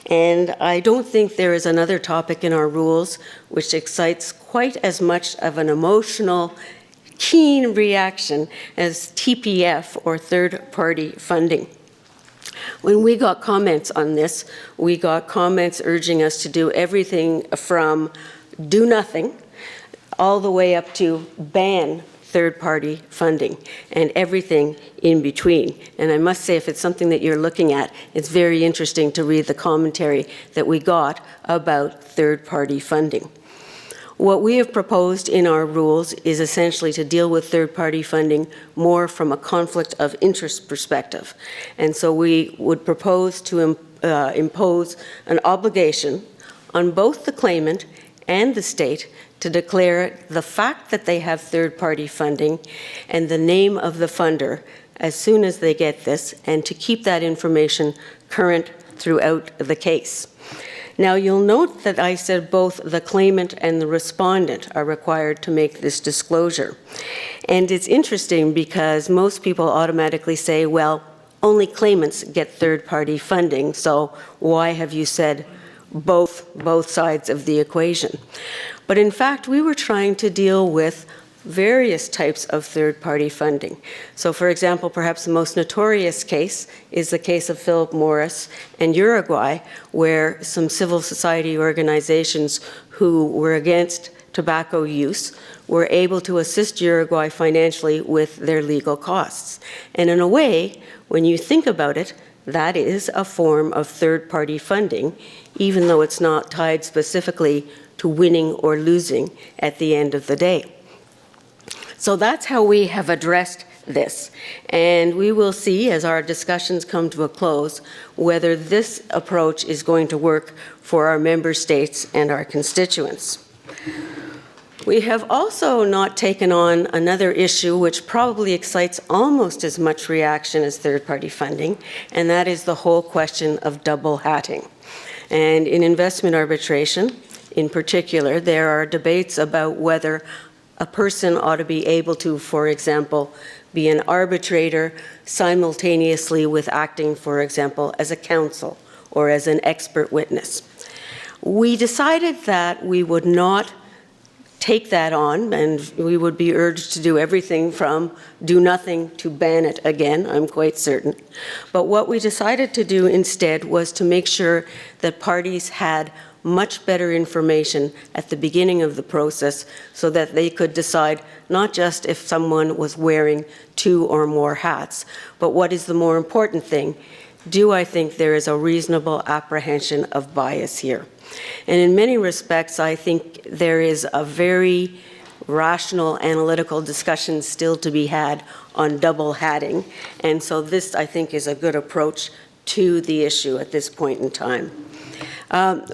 And I don't think there is another topic in our rules which excites quite as much of an emotional, keen reaction as TPF, or third-party funding. When we got comments on this, we got comments urging us to do everything from do nothing all the way up to ban third-party funding and everything in between. And I must say, if it's something that you're looking at, it's very interesting to read the commentary that we got about third-party funding. What we have proposed in our rules is essentially to deal with third-party funding more from a conflict of interest perspective. And so we would propose to impose an obligation on both the claimant and the state to declare the fact that they have third-party funding and the name of the funder as soon as they get this, and to keep that information current throughout the case. Now, you'll note that I said both the claimant and the respondent are required to make this disclosure. And it's interesting because most people automatically say, well, only claimants get third-party funding, so why have you said both sides of the equation? But in fact, we were trying to deal with various types of third-party funding. So for example, perhaps the most notorious case is the case of Philip Morris and Uruguay, where some civil society organizations who were against tobacco use were able to assist Uruguay financially with their legal costs. And in a way, when you think about it, that is a form of third-party funding, even though it's not tied specifically to winning or losing at the end of the day. So that's how we have addressed this. And we will see, as our discussions come to a close, whether this approach is going to work for our member states and our constituents. We have also not taken on another issue which probably excites almost as much reaction as third-party funding, and that is the whole question of double hatting. And in investment arbitration, in particular, there are debates about whether a person ought to be able to, for example, be an arbitrator simultaneously with acting, for example, as a counsel or as an expert witness. We decided that we would not take that on, and we would be urged to do everything from do nothing to ban it again, I'm quite certain. But what we decided to do instead was to make sure that parties had much better information at the beginning of the process so that they could decide not just if someone was wearing 2 or more hats, but what is the more important thing? Do I think there is a reasonable apprehension of bias here? And in many respects, I think there is a very rational analytical discussion still to be had on double hatting. And so this, I think, is a good approach to the issue at this point in time.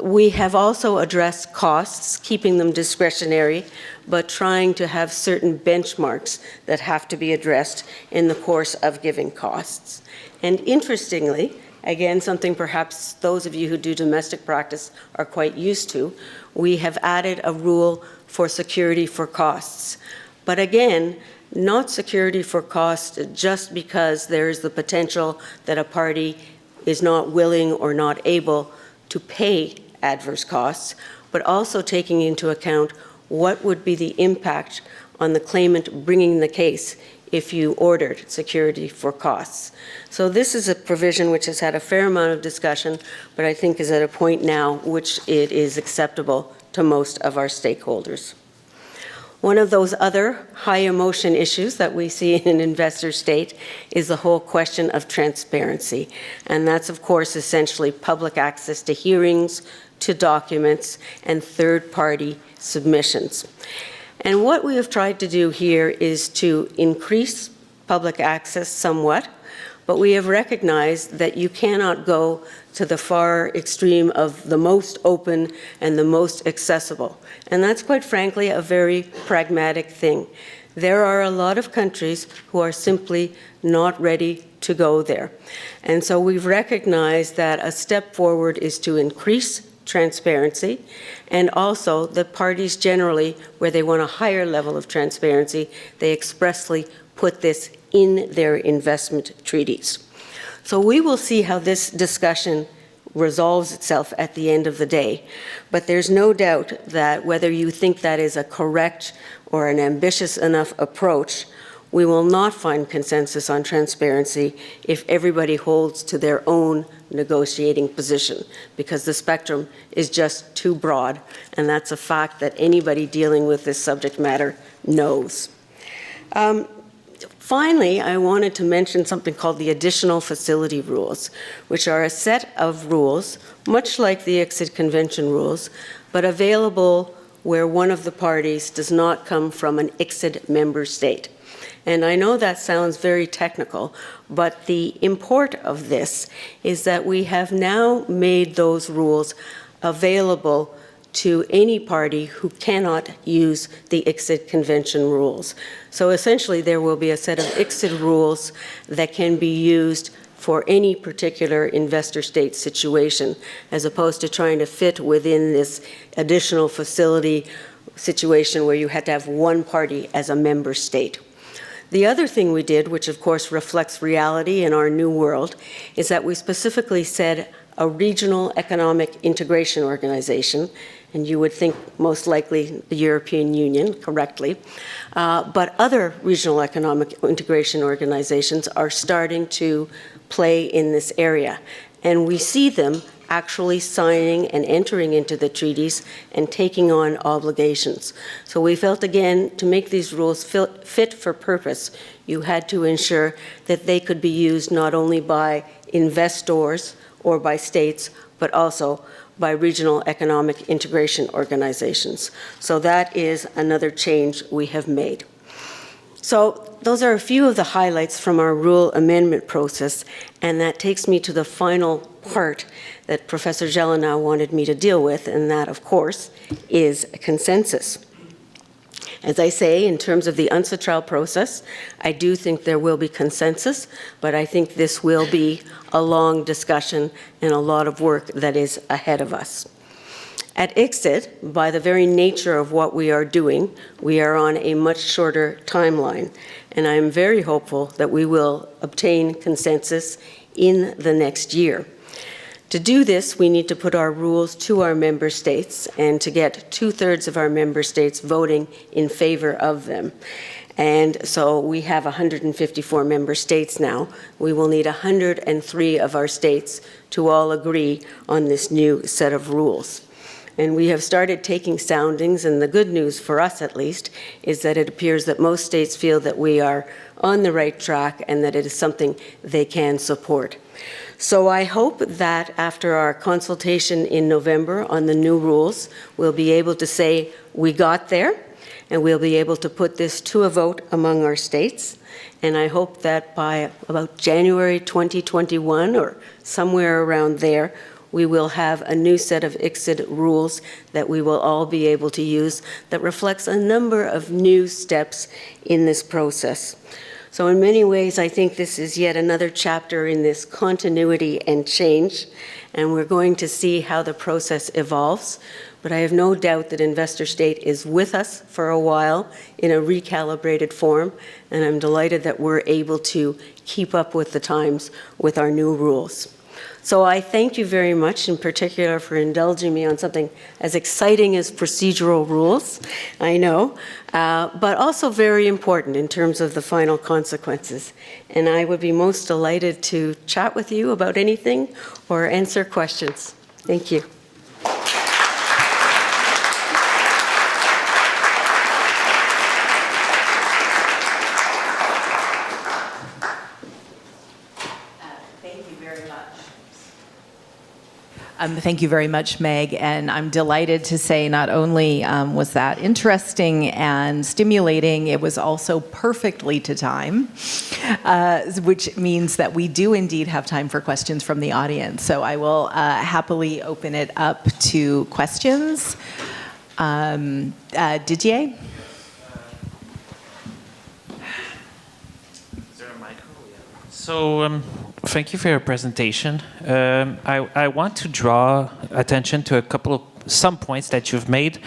We have also addressed costs, keeping them discretionary, but trying to have certain benchmarks that have to be addressed in the course of giving costs. And interestingly, again, something perhaps those of you who do domestic practice are quite used to, we have added a rule for security for costs. But again, not security for costs just because there is the potential that a party is not willing or not able to pay adverse costs, but also taking into account what would be the impact on the claimant bringing the case if you ordered security for costs. So this is a provision which has had a fair amount of discussion, but I think is at a point now which it is acceptable to most of our stakeholders. One of those other high emotion issues that we see in an investor state is the whole question of transparency. And that's, of course, essentially public access to hearings, to documents, and third-party submissions. And what we have tried to do here is to increase public access somewhat, but we have recognized that you cannot go to the far extreme of the most open and the most accessible. And that's quite frankly a very pragmatic thing. There are a lot of countries who are simply not ready to go there. And so we've recognized that a step forward is to increase transparency, and also the parties generally, where they want a higher level of transparency, they expressly put this in their investment treaties. So we will see how this discussion resolves itself at the end of the day. But there's no doubt that whether you think that is a correct or an ambitious enough approach, we will not find consensus on transparency if everybody holds to their own negotiating position, because the spectrum is just too broad, and that's a fact that anybody dealing with this subject matter knows. Finally, I wanted to mention something called the Additional Facility Rules, which are a set of rules, much like the ICSID Convention rules, but available where one of the parties does not come from an ICSID member state. And I know that sounds very technical, but the import of this is that we have now made those rules available to any party who cannot use the ICSID Convention rules. So essentially, there will be a set of ICSID rules that can be used for any particular investor state situation, as opposed to trying to fit within this additional facility situation where you had to have one party as a member state. The other thing we did, which of course reflects reality in our new world, is that we specifically said a regional economic integration organization, and you would think most likely the European Union, correctly, but other regional economic integration organizations are starting to play in this area. And we see them actually signing and entering into the treaties and taking on obligations. So we felt, again, to make these rules fit for purpose, you had to ensure that they could be used not only by investors or by states, but also by regional economic integration organizations. So that is another change we have made. So those are a few of the highlights from our rule amendment process, and that takes me to the final part that Professor 𝗙𝗲𝗎 wanted me to deal with, and that, of course, is consensus. As I say, in terms of the UNCITRAL process, I do think there will be consensus, but I think this will be a long discussion and a lot of work that is ahead of us. At ICSID, by the very nature of what we are doing, we are on a much shorter timeline, and I am very hopeful that we will obtain consensus in the next year. To do this, we need to put our rules to our member states and to get 2/3 of our member states voting in favor of them. And so we have 154 member states now. We will need 103 of our states to all agree on this new set of rules. And we have started taking soundings, and the good news for us at least is that it appears that most states feel that we are on the right track and that it is something they can support. So I hope that after our consultation in November on the new rules, we'll be able to say we got there, and we'll be able to put this to a vote among our states. And I hope that by about January 2021 or somewhere around there, we will have a new set of ICSID rules that we will all be able to use that reflects a number of new steps in this process. So in many ways, I think this is yet another chapter in this continuity and change, and we're going to see how the process evolves. But I have no doubt that Investor State is with us for a while in a recalibrated form, and I'm delighted that we're able to keep up with the times with our new rules. So I thank you very much, in particular, for indulging me on something as exciting as procedural rules, I know, but also very important in terms of the final consequences. And I would be most delighted to chat with you about anything or answer questions. Thank you. Thank you very much, Meg, and I'm delighted to say not only was that interesting and stimulating, it was also perfectly to time, which means that we do indeed have time for questions from the audience. So I will happily open it up to questions. Didier? Is there a mic? So thank you for your presentation. I want to draw attention to some points that you've made,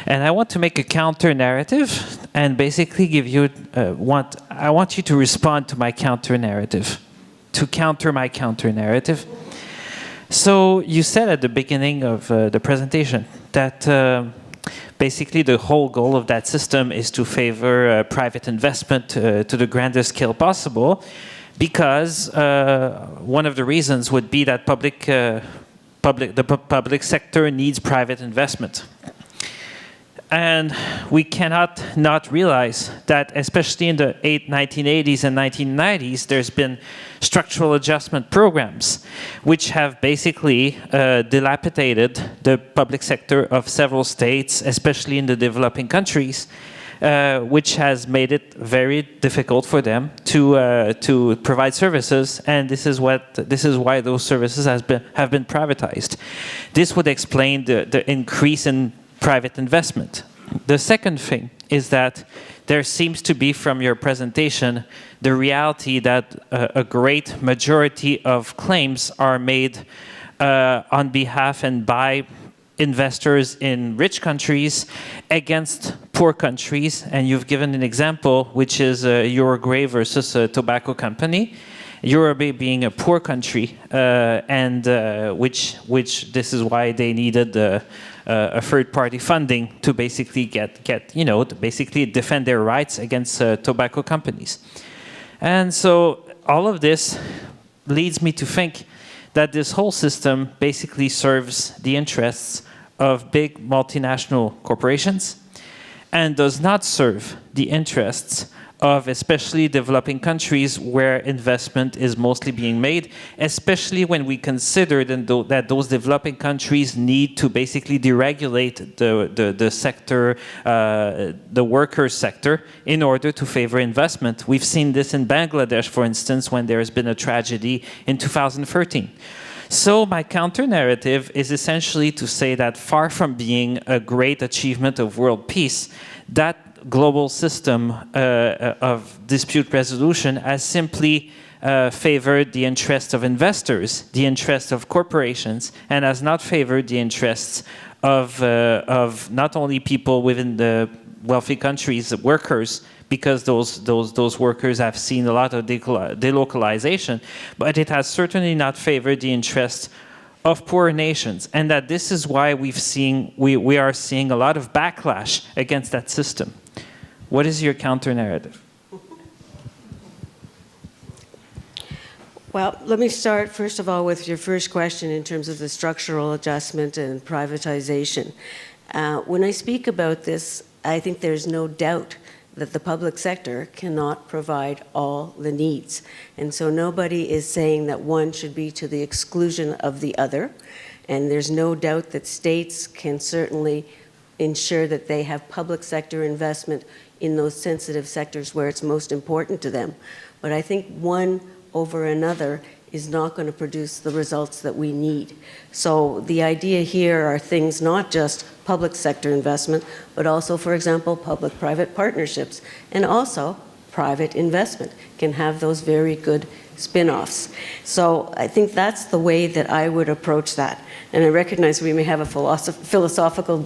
and I want to make a counter narrative and basically give you I want you to respond to my counter narrative, to counter my counter narrative. So you said at the beginning of the presentation that basically the whole goal of that system is to favor private investment to the grandest scale possible, because one of the reasons would be that the public sector needs private investment. And we cannot not realize that, especially in the 1980s and 1990s, there's been structural adjustment programs which have basically dilapidated the public sector of several states, especially in the developing countries, which has made it very difficult for them to provide services, and this is why those services have been privatized. This would explain the increase in private investment. The second thing is that there seems to be, from your presentation, the reality that a great majority of claims are made on behalf and by investors in rich countries against poor countries. And you've given an example, which is Uruguay versus a tobacco company. Uruguay being a poor country, and which this is why they needed a third-party funding to basically to basically defend their rights against tobacco companies. And so all of this leads me to think that this whole system basically serves the interests of big multinational corporations and does not serve the interests of especially developing countries where investment is mostly being made, especially when we consider that those developing countries need to basically deregulate the sector, the workers sector, in order to favor investment. We've seen this in Bangladesh, for instance, when there has been a tragedy in 2013. So my counter-narrative is essentially to say that far from being a great achievement of world peace, that global system of dispute resolution has simply favored the interests of investors, the interests of corporations, and has not favored the interests of not only people within the wealthy countries, workers, because those workers have seen a lot of delocalization, but it has certainly not favored the interests of poor nations, and that this is why we are seeing a lot of backlash against that system. What is your counter-narrative? Well, let me start, first of all, with your first question in terms of the structural adjustment and privatization. When I speak about this, I think there's no doubt that the public sector cannot provide all the needs. And so nobody is saying that one should be to the exclusion of the other. And there's no doubt that states can certainly ensure that they have public sector investment in those sensitive sectors where it's most important to them. But I think one over another is not going to produce the results that we need. So the idea here are things not just public sector investment, but also, for example, public-private partnerships, and also private investment can have those very good spin-offs. So I think that's the way that I would approach that. And I recognize we may have a philosophical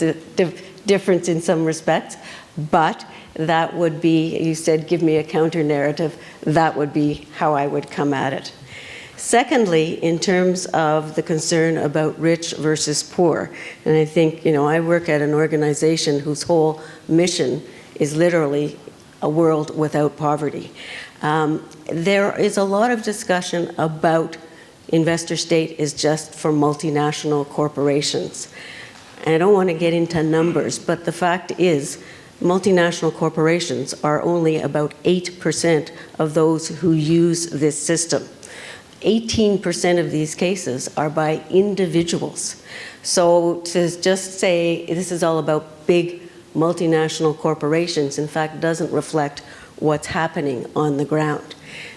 difference in some respects, but that would be, you said, give me a counter-narrative, that would be how I would come at it. Secondly, in terms of the concern about rich versus poor, and I think, I work at an organization whose whole mission is literally a world without poverty. There is a lot of discussion about investor state is just for multinational corporations. And I don't want to get into numbers, but the fact is, multinational corporations are only about 8% of those who use this system. 18% of these cases are by individuals. So to just say this is all about big multinational corporations, in fact, doesn't reflect what's happening on the ground.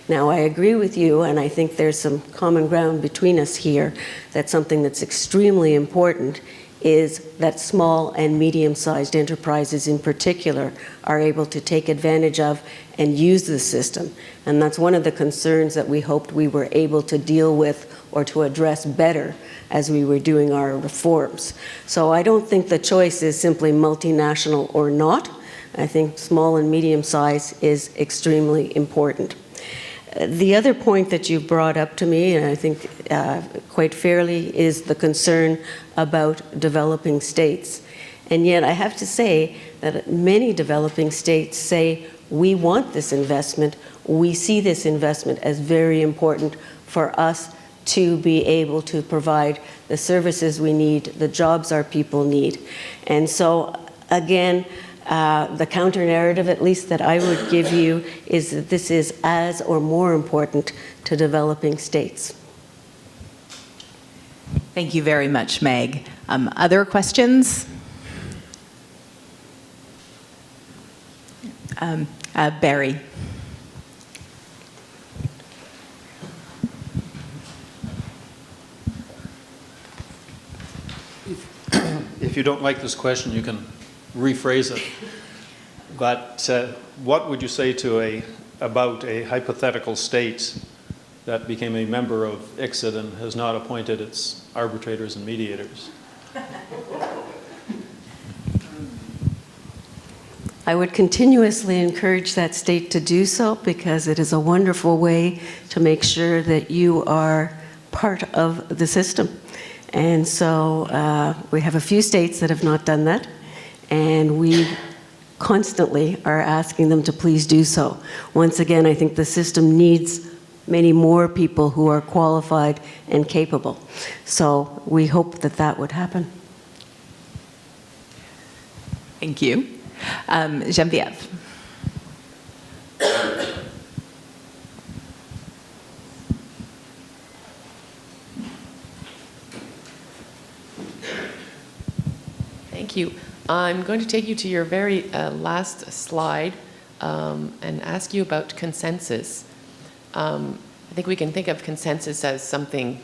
Now, I agree with you, and I think there's some common ground between us here, that something that's extremely important is that small and medium-sized enterprises in particular are able to take advantage of and use the system. And that's one of the concerns that we hoped we were able to deal with or to address better as we were doing our reforms. So I don't think the choice is simply multinational or not. I think small and medium size is extremely important. The other point that you brought up to me, and I think quite fairly, is the concern about developing states. And yet I have to say that many developing states say, we want this investment, we see this investment as very important for us to be able to provide the services we need, the jobs our people need. And so, again, the counter-narrative, at least that I would give you, is that this is as or more important to developing states. Thank you very much, Meg. Other questions? Barry. If you don't like this question, you can rephrase it. But what would you say to about a hypothetical state that became a member of ICSID and has not appointed its arbitrators and mediators? I would continuously encourage that state to do so, because it is a wonderful way to make sure that you are part of the system. And so we have a few states that have not done that, and we constantly are asking them to please do so. Once again, I think the system needs many more people who are qualified and capable. So we hope that that would happen. Thank you. 𝗙𝗵𝗏. Thank you. I'm going to take you to your very last slide and ask you about consensus. I think we can think of consensus as something,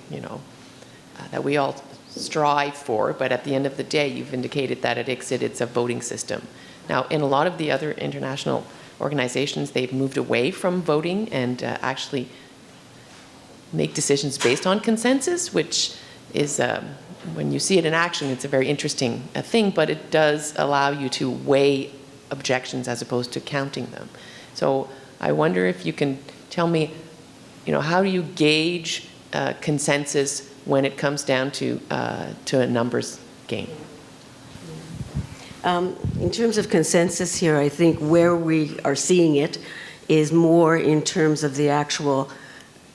that we all strive for, but at the end of the day, you've indicated that at ICSID it's a voting system. Now, in a lot of the other international organizations, they've moved away from voting and actually make decisions based on consensus, which is, when you see it in action, it's a very interesting thing, but it does allow you to weigh objections as opposed to counting them. So I wonder if you can tell me, how do you gauge consensus when it comes down to a numbers game? In terms of consensus here, I think where we are seeing it is more in terms of the actual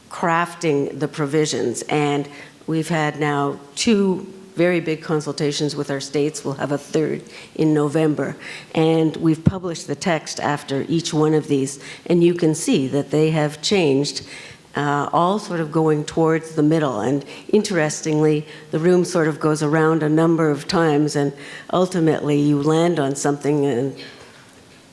crafting the provisions. And we've had now 2 very big consultations with our states. We'll have a 3rd in November. And we've published the text after each one of these. And you can see that they have changed, all sort of going towards the middle. And interestingly, the room sort of goes around a number of times, and ultimately you land on something and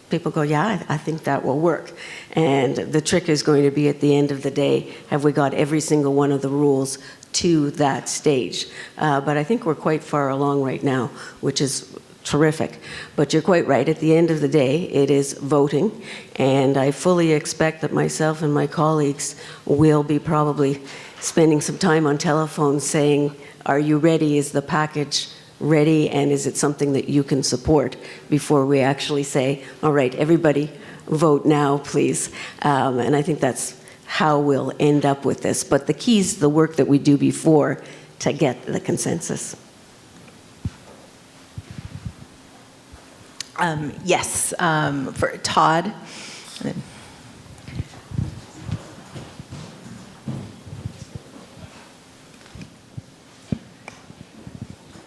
people go, yeah, I think that will work. And the trick is going to be, at the end of the day, have we got every single one of the rules to that stage? But I think we're quite far along right now, which is terrific. But you're quite right. At the end of the day, it is voting. And I fully expect that myself and my colleagues will be probably spending some time on telephones saying, are you ready? Is the package ready? And is it something that you can support, before we actually say, all right, everybody vote now, please. And I think that's how we'll end up with this. But the key is the work that we do before to get the consensus. Yes, for Todd.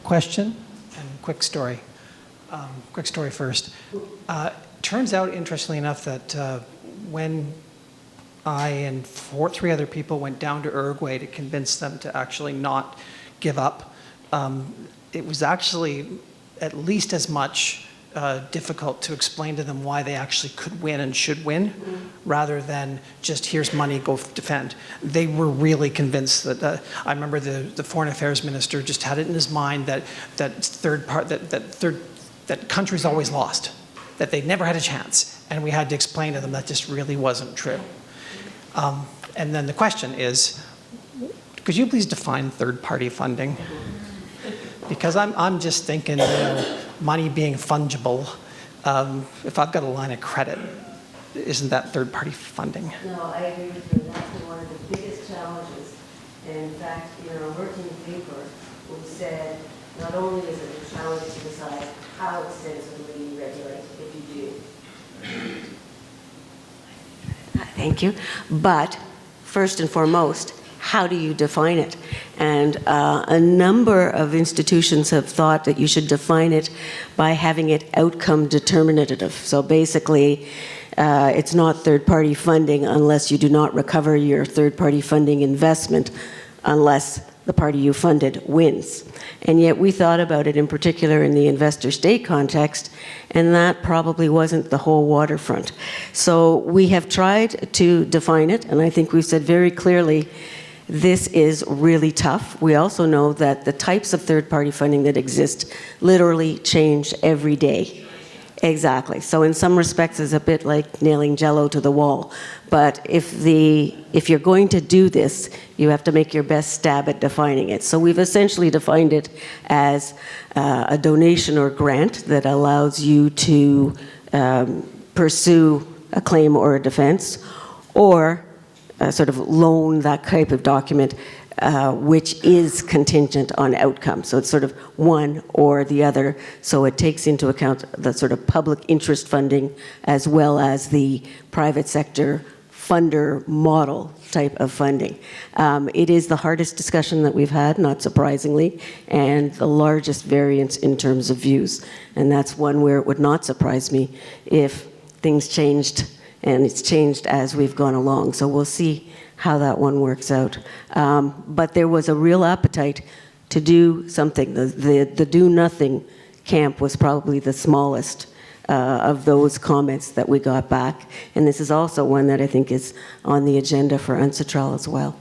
Question and quick story. Quick story first. Turns out, interestingly enough, that when I and 3 other people went down to Uruguay to convince them to actually not give up, it was actually at least as much difficult to explain to them why they actually could win and should win, rather than just here's money, go defend. They were really convinced that I remember the Foreign Affairs Minister just had it in his mind that that countries always lost, that they never had a chance, and we had to explain to them that just really wasn't true. And then the question is, could you please define third-party funding? Because I'm just thinking, money being fungible. If I've got a line of credit, isn't that third-party funding? No, I agree with you. That's been one of the biggest challenges. And in fact, in our working paper, we said not only is it a challenge to decide how extensively you regulate, if you do. Thank you. But first and foremost, how do you define it? And a number of institutions have thought that you should define it by having it outcome determinative. So basically, it's not third-party funding unless you do not recover your third-party funding investment unless the party you funded wins. And yet we thought about it in particular in the investor-state context, and that probably wasn't the whole waterfront. So we have tried to define it, and I think we've said very clearly this is really tough. We also know that the types of third-party funding that exist literally change every day. Exactly. So in some respects, it's a bit like nailing Jell-O to the wall. But if you're going to do this, you have to make your best stab at defining it. So we've essentially defined it as a donation or grant that allows you to pursue a claim or a defense, or sort of loan, that type of document, which is contingent on outcome. So it's sort of one or the other. So it takes into account the sort of public interest funding as well as the private sector funder model type of funding. It is the hardest discussion that we've had, not surprisingly, and the largest variance in terms of views. And that's one where it would not surprise me if things changed, and it's changed as we've gone along. So we'll see how that one works out. But there was a real appetite to do something. The do nothing camp was probably the smallest of those comments that we got back. And this is also one that I think is on the agenda for UNCITRAL as well.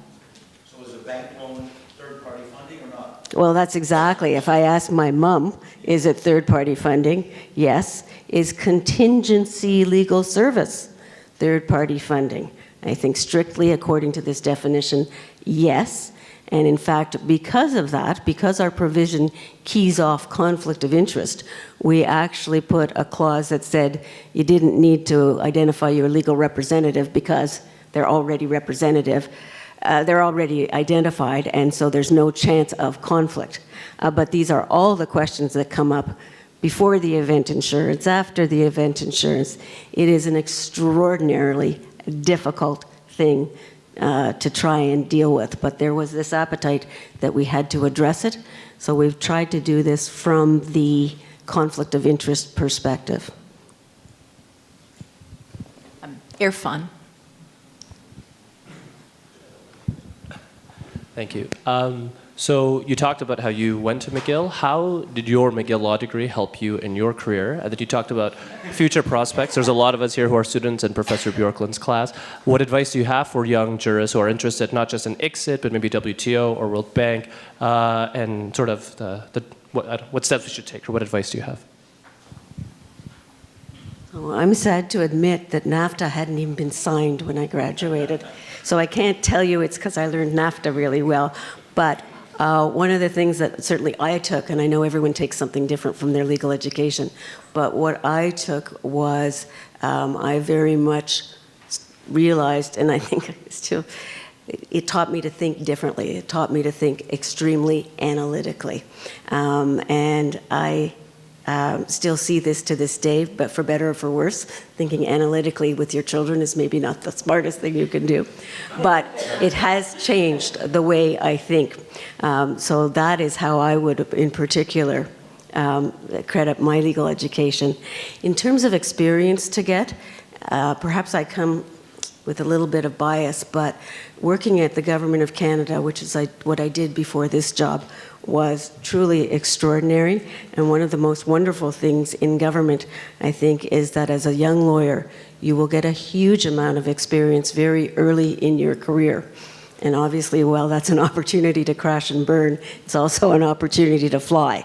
So is it bank loan third-party funding or not? Well, that's exactly. If I ask my mom, is it third-party funding? Yes. Is contingency legal service third-party funding? I think strictly according to this definition, yes. And in fact, because of that, because our provision keys off conflict of interest, we actually put a clause that said you didn't need to identify your legal representative because they're already representative. They're already identified, and so there's no chance of conflict. But these are all the questions that come up before the event insurance, after the event insurance. It is an extraordinarily difficult thing to try and deal with, but there was this appetite that we had to address it, so we've tried to do this from the conflict of interest perspective. 𝗙𝗯𝗶. Thank you. So you talked about how you went to McGill. How did your McGill law degree help you in your career? And then you talked about future prospects. There's a lot of us here who are students in Professor Bjorklund's class. What advice do you have for young jurists who are interested not just in ICSID, but maybe WTO or World Bank, and sort of what steps we should take, or what advice do you have? Oh, I'm sad to admit that NAFTA hadn't even been signed when I graduated. So I can't tell you it's because I learned NAFTA really well. But one of the things that certainly I took, and I know everyone takes something different from their legal education, but what I took was I very much realized, and I think still, it taught me to think differently. It taught me to think extremely analytically. And I still see this to this day, but for better or for worse, thinking analytically with your children is maybe not the smartest thing you can do. But it has changed the way I think. So that is how I would, in particular, credit my legal education. In terms of experience to get, perhaps I come with a little bit of bias, but working at the Government of Canada, which is what I did before this job, was truly extraordinary. And one of the most wonderful things in government, I think, is that as a young lawyer, you will get a huge amount of experience very early in your career. And obviously, while that's an opportunity to crash and burn, it's also an opportunity to fly.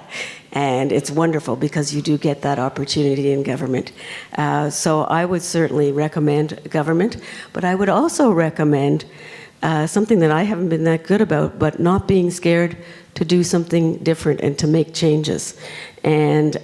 And it's wonderful because you do get that opportunity in government. So I would certainly recommend government, but I would also recommend something that I haven't been that good about, but not being scared to do something different and to make changes. And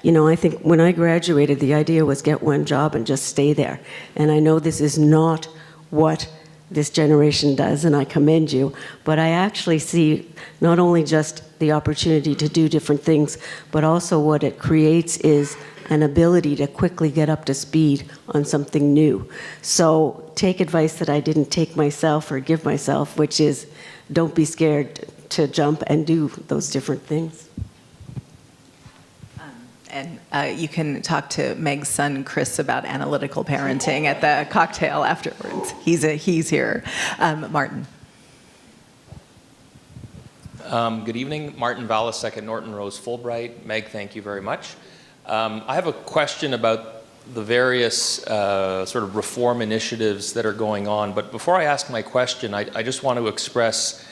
you know, I think when I graduated, the idea was get one job and just stay there. And I know this is not what this generation does, and I commend you, but I actually see not only just the opportunity to do different things, but also what it creates is an ability to quickly get up to speed on something new. So take advice that I didn't take myself or give myself, which is don't be scared to jump and do those different things. And you can talk to Meg's son, Chris, about analytical parenting at the cocktail afterwards. He's here. Martin. Good evening. Martin 𝗏𝗏 at Norton Rose Fulbright. Meg, thank you very much. I have a question about the various sort of reform initiatives that are going on. But before I ask my question, I just want to express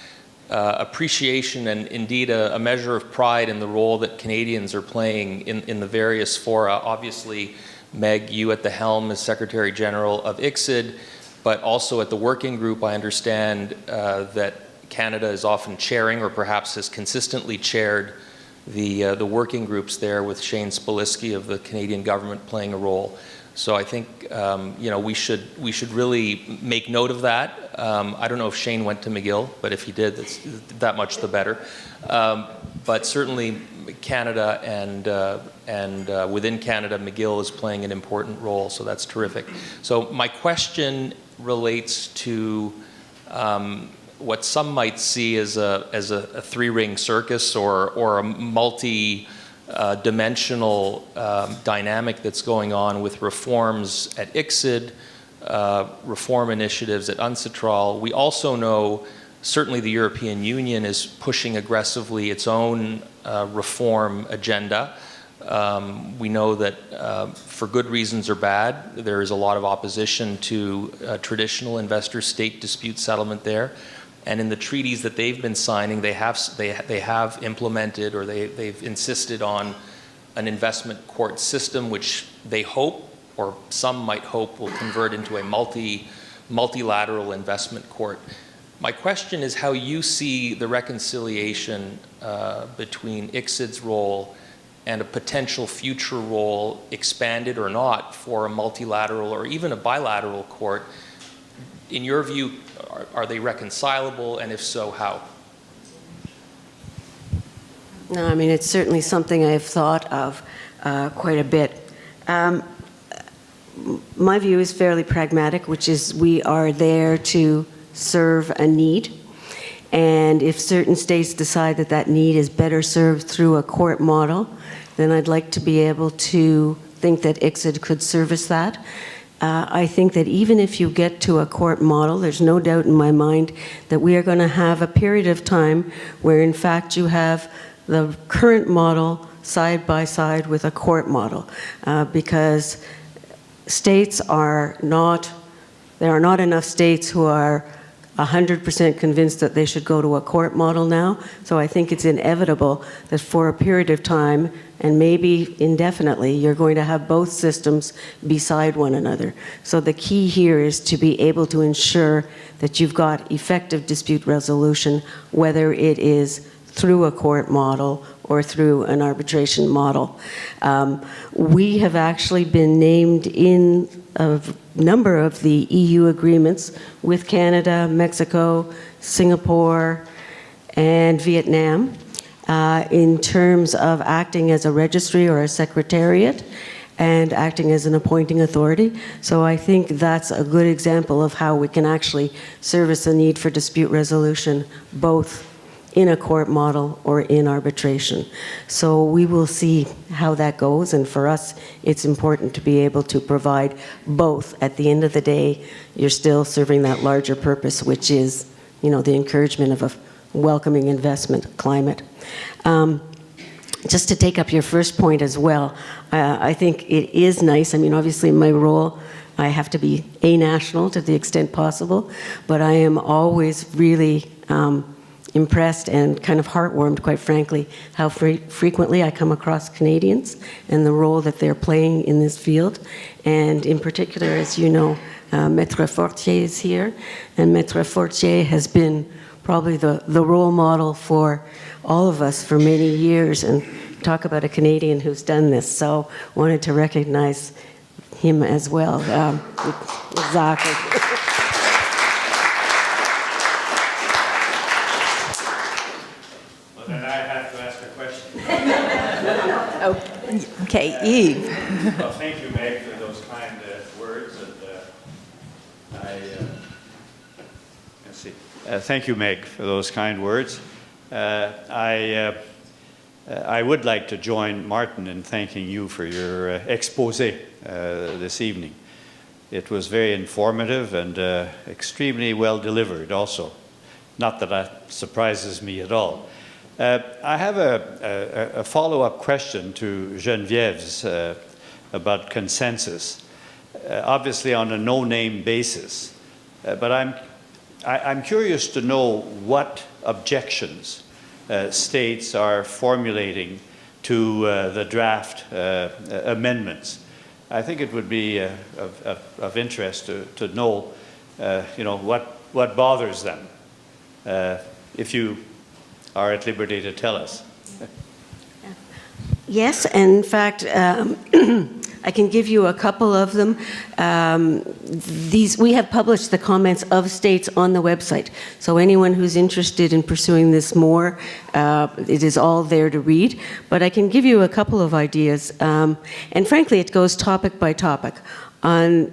appreciation and indeed a measure of pride in the role that Canadians are playing in the various fora. Obviously, Meg, you at the helm as Secretary General of ICSID, but also at the working group, I understand that Canada is often chairing, or perhaps has consistently chaired, the working groups there, with 𝗙𝗍𝗍 of the Canadian government playing a role. So I think you know, we should really make note of that. I don't know if Shane went to McGill, but if he did, that's that much the better. But certainly Canada and within Canada, McGill is playing an important role, so that's terrific. So my question relates to what some might see as a three-ring circus or a multi-dimensional dynamic that's going on with reforms at ICSID, reform initiatives at UNCITRAL. We also know certainly the European Union is pushing aggressively its own reform agenda. We know that for good reasons or bad, there is a lot of opposition to traditional investor-state dispute settlement there. And in the treaties that they've been signing, they have implemented, or they've insisted on an investment court system, which they hope, or some might hope, will convert into a multilateral investment court. My question is how you see the reconciliation between ICSID's role and a potential future role, expanded or not, for a multilateral or even a bilateral court. In your view, are they reconcilable, and if so, how? No, I mean, it's certainly something I've thought of quite a bit. My view is fairly pragmatic, which is we are there to serve a need. And if certain states decide that that need is better served through a court model, then I'd like to be able to think that ICSID could service that. I think that even if you get to a court model, there's no doubt in my mind that we are going to have a period of time where in fact you have the current model side by side with a court model, because states are not, there are not enough states who are 100% convinced that they should go to a court model now. So I think it's inevitable that for a period of time, and maybe indefinitely, you're going to have both systems beside one another. So the key here is to be able to ensure that you've got effective dispute resolution, whether it is through a court model or through an arbitration model. We have actually been named in a number of the EU agreements with Canada, Mexico, Singapore, and Vietnam in terms of acting as a registry or a secretariat and acting as an appointing authority. So I think that's a good example of how we can actually service the need for dispute resolution both in a court model or in arbitration. So we will see how that goes, and for us, it's important to be able to provide both. At the end of the day, you're still serving that larger purpose, which is, you know, the encouragement of a welcoming investment climate. Just to take up your first point as well, I think it is nice. I mean, obviously in my role, I have to be a-national to the extent possible, but I am always really impressed and kind of heartwarmed, quite frankly, how frequently I come across Canadians and the role that they're playing in this field. And in particular, as you know, 𝗏𝗏 is here, and 𝗏𝗏 has been probably the role model for all of us for many years, and talk about a Canadian who's done this. So wanted to recognize him as well. Exactly. Well, then I have to ask a question. Oh, okay, Yves. Well, thank you, Meg, for those kind words. And let's see. Thank you, Meg, for those kind words. I would like to join Martin in thanking you for your exposé this evening. It was very informative and extremely well delivered also. Not that that surprises me at all. I have a follow-up question to Geneviève's about consensus, obviously on a no-name basis. But I'm curious to know what objections states are formulating to the draft amendments. I think it would be of interest to know, you know, what bothers them, if you are at liberty to tell us. Yes, and in fact, I can give you a couple of them. We have published the comments of states on the website. So anyone who's interested in pursuing this more, it is all there to read. But I can give you a couple of ideas. And frankly, it goes topic by topic. On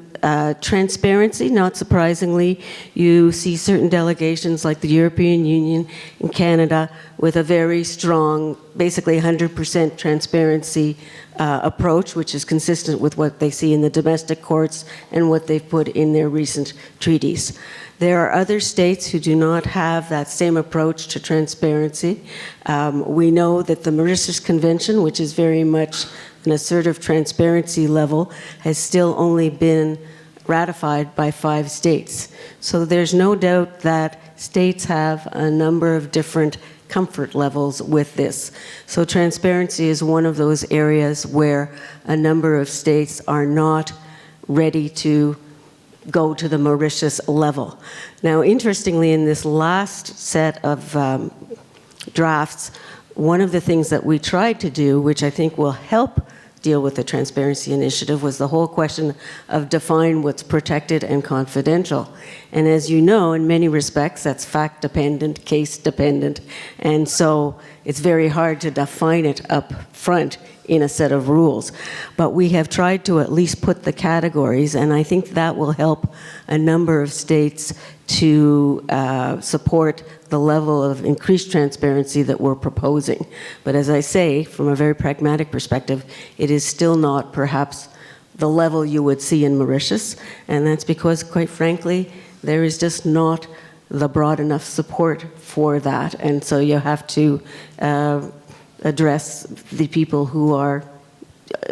transparency, not surprisingly, you see certain delegations like the European Union and Canada with a very strong, basically 100% transparency approach, which is consistent with what they see in the domestic courts and what they've put in their recent treaties. There are other states who do not have that same approach to transparency. We know that the Mauritius Convention, which is very much an assertive transparency level, has still only been ratified by 5 states. So there's no doubt that states have a number of different comfort levels with this. So transparency is one of those areas where a number of states are not ready to go to the Mauritius level. Now, interestingly, in this last set of drafts, one of the things that we tried to do, which I think will help deal with the Transparency Initiative, was the whole question of define what's protected and confidential. And as you know, in many respects, that's fact-dependent, case-dependent, and so it's very hard to define it up front in a set of rules. But we have tried to at least put the categories, and I think that will help a number of states to support the level of increased transparency that we're proposing. But as I say, from a very pragmatic perspective, it is still not perhaps the level you would see in Mauritius, and that's because, quite frankly, there is just not the broad enough support for that, and so you have to address the people who are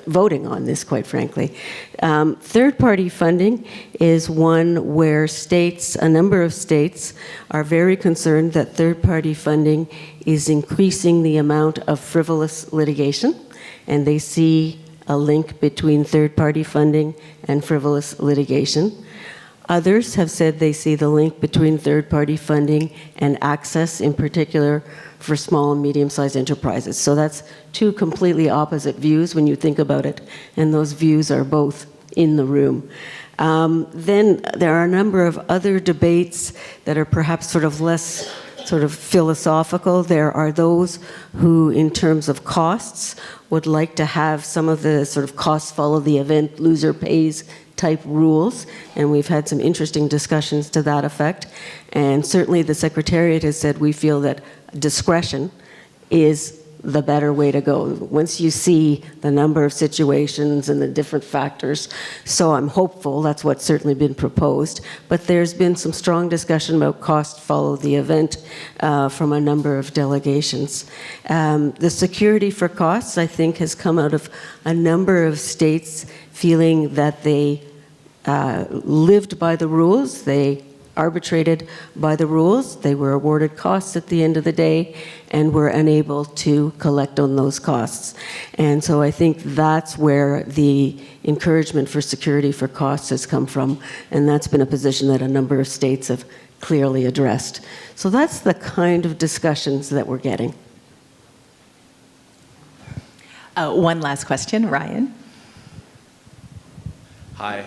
voting on this, quite frankly. Third-party funding is one where states, a number of states, are very concerned that third-party funding is increasing the amount of frivolous litigation, and they see a link between third-party funding and frivolous litigation. Others have said they see the link between third-party funding and access, in particular for small and medium-sized enterprises. So that's 2 completely opposite views when you think about it, and those views are both in the room. Then there are a number of other debates that are perhaps sort of less sort of philosophical. There are those who, in terms of costs, would like to have some of the sort of costs follow the event, loser pays type rules, and we've had some interesting discussions to that effect. And certainly the Secretariat has said we feel that discretion is the better way to go once you see the number of situations and the different factors. So I'm hopeful, that's what's certainly been proposed, but there's been some strong discussion about cost follow the event from a number of delegations. The security for costs, I think, has come out of a number of states feeling that they lived by the rules, they arbitrated by the rules, they were awarded costs at the end of the day, and were unable to collect on those costs. And so I think that's where the encouragement for security for costs has come from, and that's been a position that a number of states have clearly addressed. So that's the kind of discussions that we're getting. One last question, Ryan. Hi.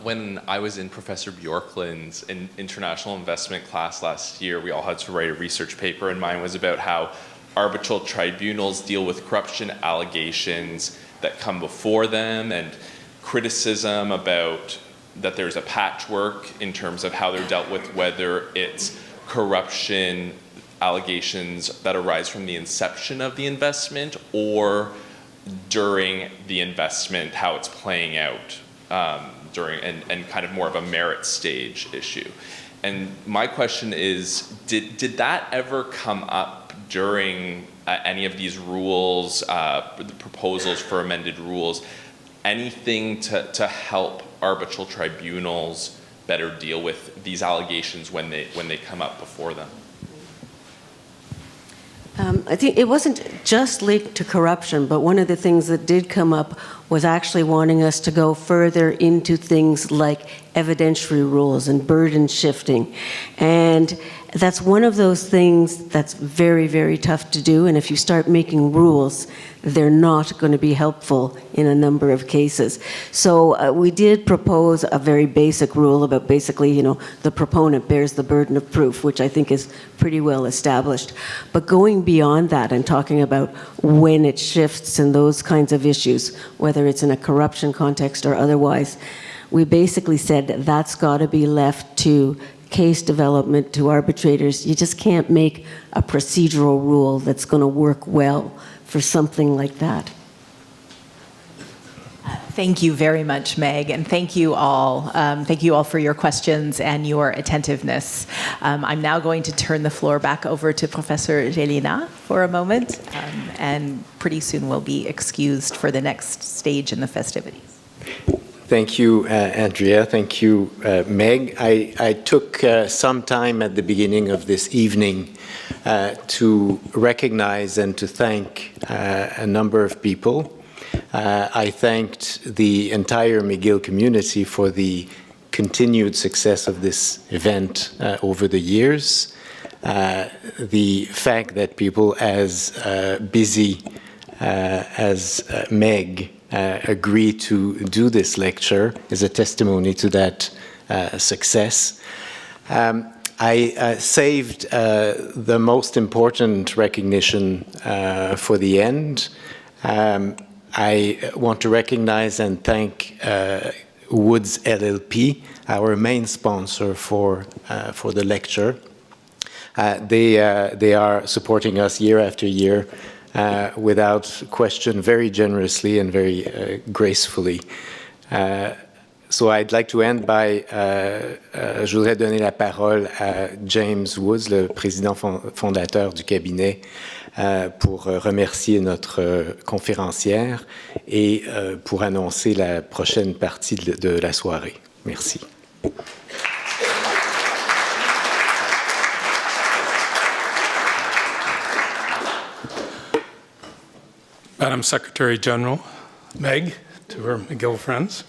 When I was in Professor Bjorklund's international investment class last year, we all had to write a research paper, and mine was about how arbitral tribunals deal with corruption allegations that come before them, and criticism about that there's a patchwork in terms of how they're dealt with, whether it's corruption allegations that arise from the inception of the investment or during the investment, how it's playing out. During and kind of more of a merit stage issue. And my question is, did that ever come up during any of these rules, the proposals for amended rules, anything to help arbitral tribunals better deal with these allegations when they come up before them? I think it wasn't just linked to corruption, but one of the things that did come up was actually wanting us to go further into things like evidentiary rules and burden shifting. And that's one of those things that's very, very tough to do. And if you start making rules, they're not going to be helpful in a number of cases. So we did propose a very basic rule about basically, the proponent bears the burden of proof, which I think is pretty well established. But going beyond that and talking about when it shifts and those kinds of issues, whether it's in a corruption context or otherwise, we basically said that that's got to be left to case development, to arbitrators. You just can't make a procedural rule that's going to work well for something like that. Thank you very much, Meg, and thank you all. Thank you all for your questions and your attentiveness. I'm now going to turn the floor back over to Professor Jelena for a moment, and pretty soon we'll be excused for the next stage in the festivities. Thank you, Andrea. Thank you, Meg. I took some time at the beginning of this evening to recognize and to thank a number of people. I thanked the entire McGill community for the continued success of this event over the years. The fact that people as busy as Meg agree to do this lecture is a testimony to that success. I saved the most important recognition for the end. I want to recognize and thank Woods LLP, our main sponsor for the lecture. They are supporting us year after year without question, very generously and very gracefully. So I'd like to end by, je voudrais donner la parole à James Woods, le président fondateur du cabinet, pour remercier notre conférencière et pour annoncer la prochaine partie de la soirée. Merci. Madam Secretary General, Meg, to her McGill friends,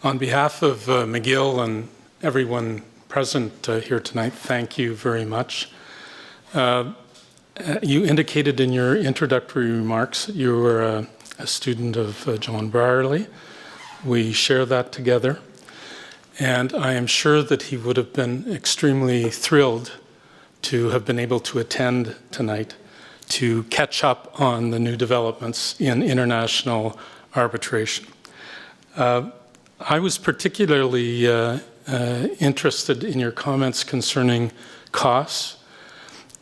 on behalf of McGill and everyone present here tonight, thank you very much. You indicated in your introductory remarks that you were a student of John Brierley. We share that together, and I am sure that he would have been extremely thrilled to have been able to attend tonight to catch up on the new developments in international arbitration. I was particularly interested in your comments concerning costs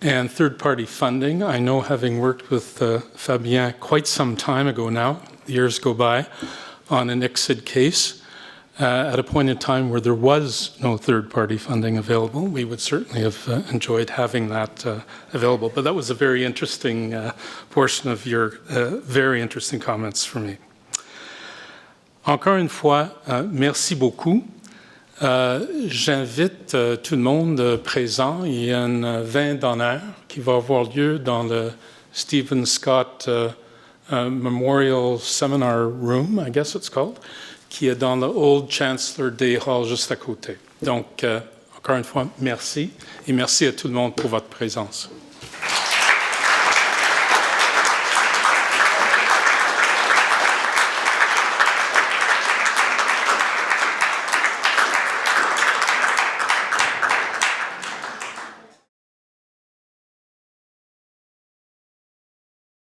and third-party funding. I know, having worked with Fabien quite some time ago now, years go by, on an ICSID case, at a point in time where there was no third-party funding available. We would certainly have enjoyed having that available. But that was a very interesting portion of your very interesting comments for me. Encore une fois, merci beaucoup. J'invite tout le monde présent. Il y a un vin d'honneur qui va avoir lieu dans le Stephen Scott Memorial Seminar Room, I guess it's called, qui est dans le Old Chancellor Day Hall juste à côté. Donc, encore une fois, merci. Et merci à tout le monde pour votre présence.